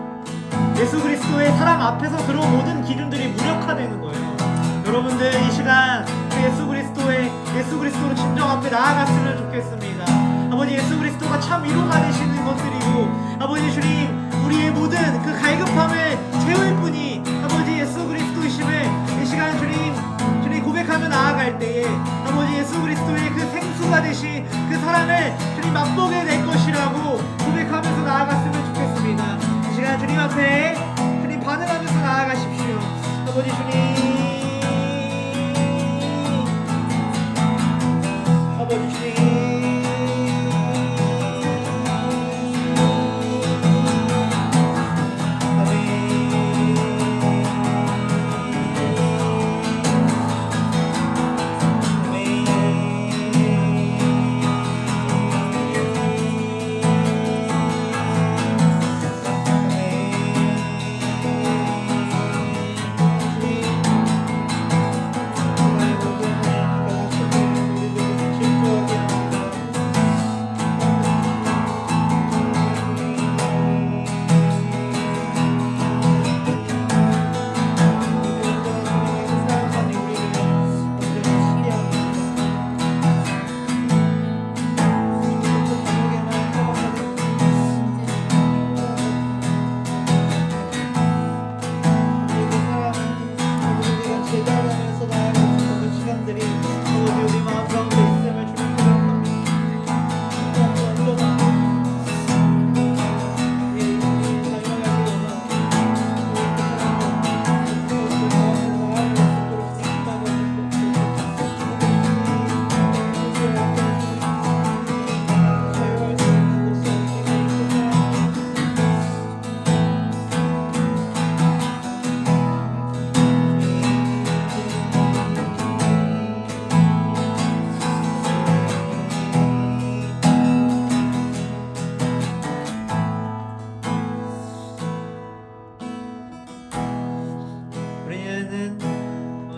예수 그리스도의 사랑 앞에서 그런 모든 기준들이 무력화되는 거예요. 여러분들 이 시간 예수 그리스도로 진정 앞에 나아갔으면 좋겠습니다. 아버지, 예수 그리스도가 참 위로가 되시는 것들이고, 아버지 주님, 우리의 모든 그 갈급함을 채울 분이 아버지 예수 그리스도이심을 이 시간 주님 고백하며 나아갈 때에 아버지 예수 그리스도의 그 생수가 되신 그 사랑을 주님 맛보게 될 것이라고 고백하면서 나아갔으면 좋겠습니다. 이 시간 주님 앞에 주님 반응하면서 나아가십시오. 아버지 주님, 아버지 주님,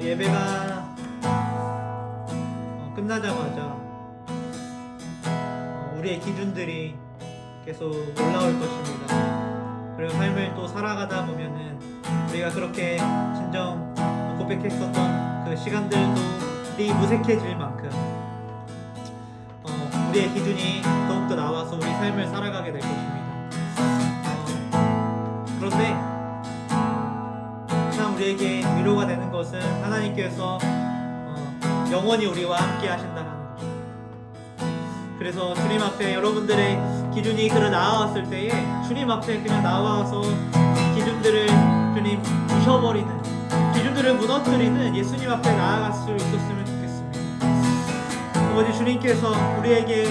예배가 끝나자마자 우리의 기준들이 계속 올라올 것입니다. 그리고 삶을 또 살아가다 보면은 우리가 그렇게 진정 고백했었던 그 시간들도 무색해질 만큼 우리의 기준이 더욱더 나와서 우리 삶을 살아가게 될 것입니다. 그런데 참 우리에게 위로가 되는 것은 하나님께서 영원히 우리와 함께 하신다는 것입니다. 그래서 주님 앞에 여러분들의 기준이 그러 나왔을 때에 주님 앞에 그냥 나와서 기준들을 주님 부셔버리는, 기준들을 무너뜨리는 예수님 앞에 나아갈 수 있었으면 좋겠습니다. 아버지, 주님께서 우리에게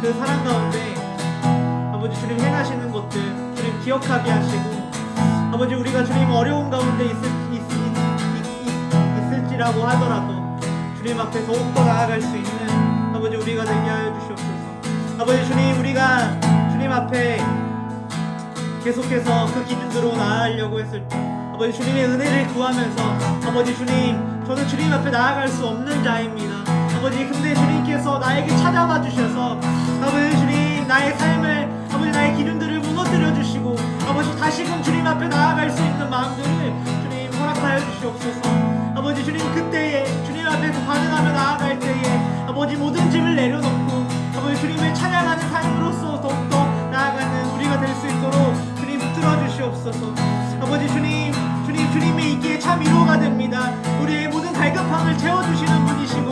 그 사랑 가운데 아버지 주님 행하시는 것들 주님 기억하게 하시고, 아버지 우리가 주님 어려운 가운데 있을지라고 하더라도 주님 앞에 더욱더 나아갈 수 있는 아버지 우리가 되게 하여 주시옵소서. 아버지 주님, 우리가 주님 앞에 계속해서 그 기준대로 나아가려고 했을 때 아버지 주님의 은혜를 구하면서, 아버지 주님, 저는 주님 앞에 나아갈 수 없는 자입니다. 아버지, 근데 주님께서 나에게 찾아와 주셔서 아버지 주님, 나의 삶을, 아버지 나의 기준들을 무너뜨려 주시고, 아버지 다시금 주님 앞에 나아갈 수 있는 마음들을 주님 허락하여 주시옵소서. 아버지 주님, 그때에 주님 앞에서 반응하며 나아갈 때에 아버지 모든 짐을 내려놓고 아버지 주님을 찬양하는 삶으로서 더욱더 나아가는 우리가 될 수 있도록 주님 붙들어 주시옵소서. 아버지 주님, 주님이 있기에 참 위로가 됩니다. 우리의 모든 부족함을 채워주시는 분이시고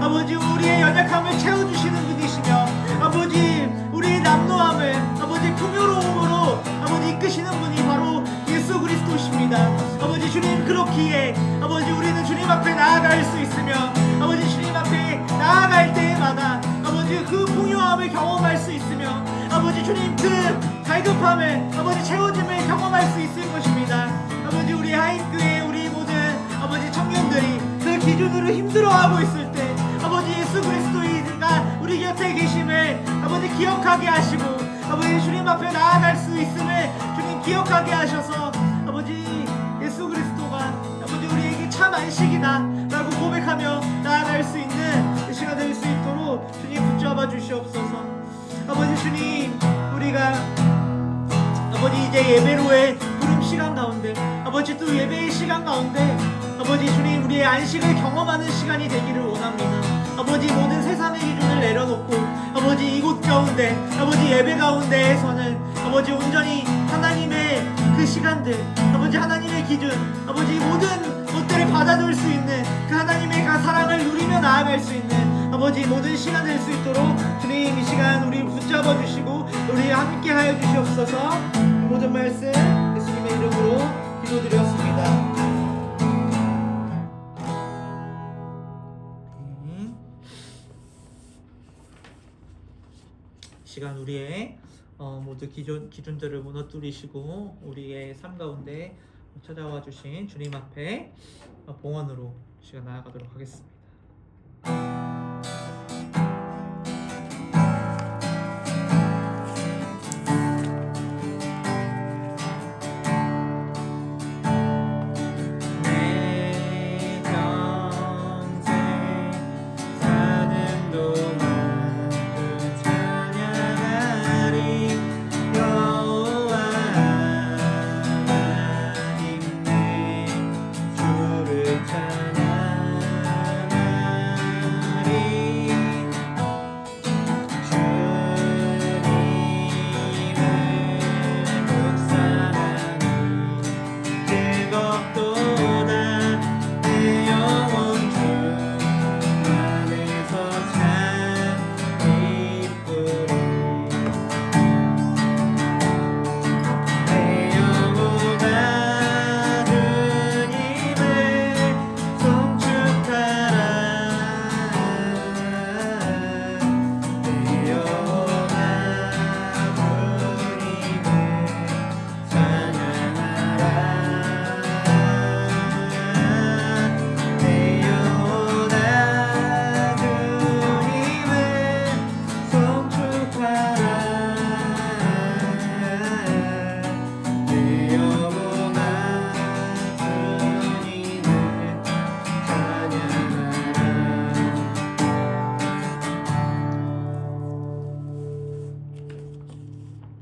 아버지 우리의 연약함을 채워주시는 분이시며 아버지 우리의 남노함을 아버지 풍요로움으로 아버지 이끄시는 분이 바로 예수 그리스도십니다. 아버지 주님 그렇기에 아버지 우리는 주님 앞에 나아갈 수 있으며 아버지 주님 앞에 나아갈 때마다 아버지 그 풍요함을 경험할 수 있으며 아버지 주님 그 갈급함을 아버지 채워짐을 경험할 수 있을 것입니다. 아버지 우리 하인교회 우리 모든 아버지 청년들이 그 기준으로 힘들어하고 있을 때 아버지 예수 그리스도가 우리 곁에 계심을 아버지 기억하게 하시고 아버지 주님 앞에 나아갈 수 있음을 주님 기억하게 하셔서 아버지 예수 그리스도가 아버지 우리에게 참 안식이다 라고 고백하며 나아갈 수 있는 이 시간 될 수 있도록 주님 붙잡아 주시옵소서. 아버지 주님 우리가 아버지 이제 예배로의 부름 시간 가운데 아버지 또 예배의 시간 가운데 아버지 주님 우리의 안식을 경험하는 시간이 되기를 원합니다. 아버지 모든 세상의 기준을 내려놓고 아버지 이곳 가운데 아버지 예배 가운데에서는 아버지 온전히 하나님의 그 시간들 아버지 하나님의 기준 아버지 모든 것들을 받아들일 수 있는 그 하나님의 그 사랑을 누리며 나아갈 수 있는 아버지 모든 시간 될 수 있도록 주님 이 시간 우리 붙잡아 주시고 우리 함께 하여 주시옵소서. 모든 말씀 예수님의 이름으로 기도드렸습니다. 시간 우리의 모두 기준들을 무너뜨리시고 우리의 삶 가운데 찾아와 주신 주님 앞에 봉헌으로 시간 나아가도록 하겠습니다.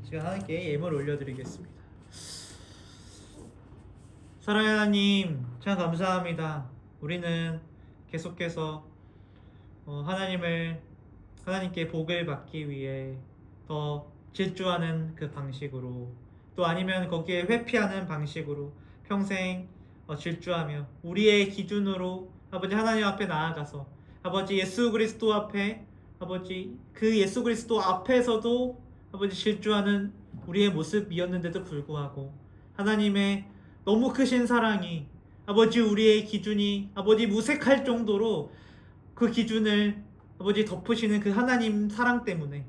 제가 하나님께 예물 올려드리겠습니다. 사랑하는 하나님 참 감사합니다. 우리는 계속해서 하나님께 복을 받기 위해 더 질주하는 그 방식으로 또 아니면 거기에 회피하는 방식으로 평생 질주하며 우리의 기준으로 아버지 하나님 앞에 나아가서 아버지 예수 그리스도 앞에 아버지 그 예수 그리스도 앞에서도 아버지 질주하는 우리의 모습이었는데도 불구하고 하나님의 너무 크신 사랑이 아버지 우리의 기준이 아버지 무색할 정도로 그 기준을 아버지 덮으시는 그 하나님 사랑 때문에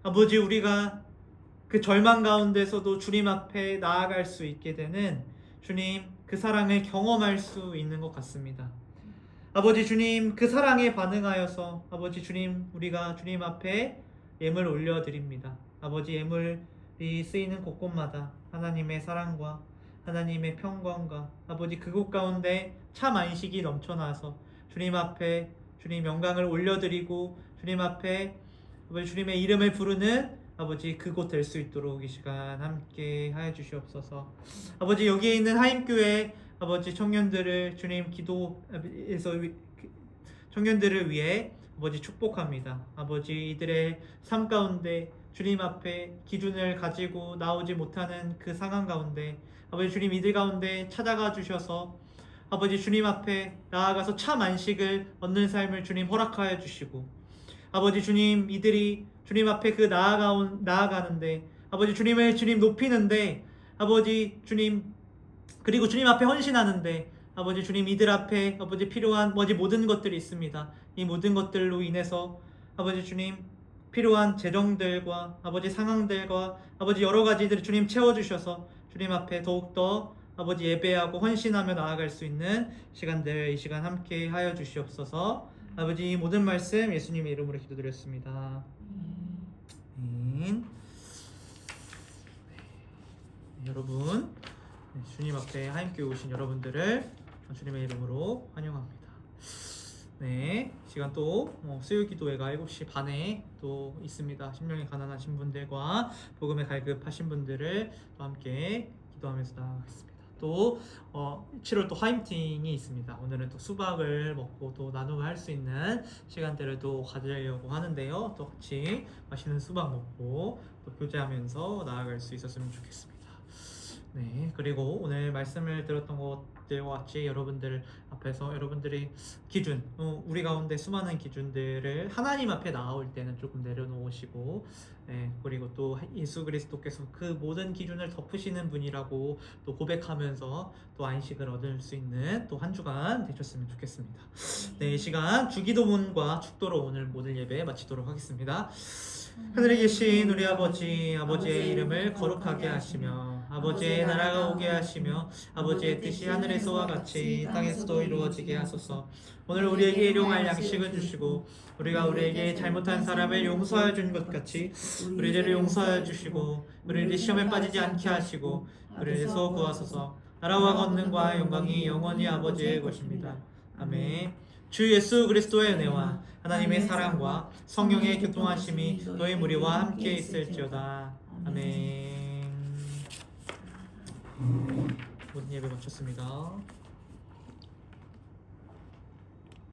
아버지 우리가 그 절망 가운데서도 주님 앞에 나아갈 수 있게 되는 주님 그 사랑을 경험할 수 있는 것 같습니다. 아버지 주님 그 사랑에 반응하여서 아버지 주님 우리가 주님 앞에 예물 올려드립니다. 아버지 예물이 쓰이는 곳곳마다 하나님의 사랑과 하나님의 평강과 아버지 그곳 가운데 참 안식이 넘쳐나서 주님 앞에 주님 영광을 올려드리고 주님 앞에 아버지 주님의 이름을 부르는 아버지 그곳 될 수 있도록 이 시간 함께 하여 주시옵소서. 아버지 여기에 있는 하임교회 아버지 청년들을 주님 기도에서 청년들을 위해 아버지 축복합니다. 아버지 이들의 삶 가운데 주님 앞에 기준을 가지고 나오지 못하는 그 상황 가운데 아버지 주님 이들 가운데 찾아가 주셔서 아버지 주님 앞에 나아가서 참 안식을 얻는 삶을 주님 허락하여 주시고, 아버지 주님, 이들이 주님 앞에 그 나아가는데, 아버지 주님을 주님 높이는데, 아버지 주님, 그리고 주님 앞에 헌신하는데, 아버지 주님, 이들 앞에 아버지 필요한 아버지 모든 것들이 있습니다. 이 모든 것들로 인해서 아버지 주님, 필요한 재정들과 아버지 상황들과 아버지 여러 가지들을 주님 채워주셔서 주님 앞에 더욱더 아버지 예배하고 헌신하며 나아갈 수 있는 시간들, 이 시간 함께 하여 주시옵소서. 아버지, 이 모든 말씀 예수님의 이름으로 기도드렸습니다. 아멘. 네, 여러분, 주님 앞에 하임교회 오신 여러분들을 주님의 이름으로 환영합니다. 네, 시간 또 수요 기도회가 7시 반에 또 있습니다. 심령이 가난하신 분들과 복음에 갈급하신 분들을 또 함께 기도하면서 나아가겠습니다. 또 7월 또 화임팅이 있습니다. 오늘은 또 수박을 먹고 또 나눔을 할 수 있는 시간대를 또 가지려고 하는데요. 또 같이 맛있는 수박 먹고 또 교제하면서 나아갈 수 있었으면 좋겠습니다. 네, 그리고 오늘 말씀을 들었던 것들과 같이 여러분들 앞에서 여러분들의 기준, 우리 가운데 수많은 기준들을 하나님 앞에 나올 때는 조금 내려놓으시고, 그리고 또 예수 그리스도께서 그 모든 기준을 덮으시는 분이라고 또 고백하면서 또 안식을 얻을 수 있는 또 한 주간 되셨으면 좋겠습니다. 네, 이 시간 주기도문과 축도로 오늘 모든 예배 마치도록 하겠습니다. 하늘에 계신 우리 아버지의 이름을 거룩하게 하시며 아버지의 나라가 오게 하시며 아버지의 뜻이 하늘에서와 같이 땅에서도 이루어지게 하소서. 오늘 우리에게 일용할 양식을 주시고 우리가 우리에게 잘못한 사람을 용서하여 준 것 같이 우리 죄를 용서하여 주시고 우리를 시험에 빠지지 않게 하시고 우리에서 구하소서. 나라와 권능과 영광이 영원히 아버지의 것입니다. 아멘. 주 예수 그리스도의 은혜와 하나님의 사랑과 성령의 교통하심이 너희 무리와 함께 있을지어다. 아멘. 모든 예배 마쳤습니다.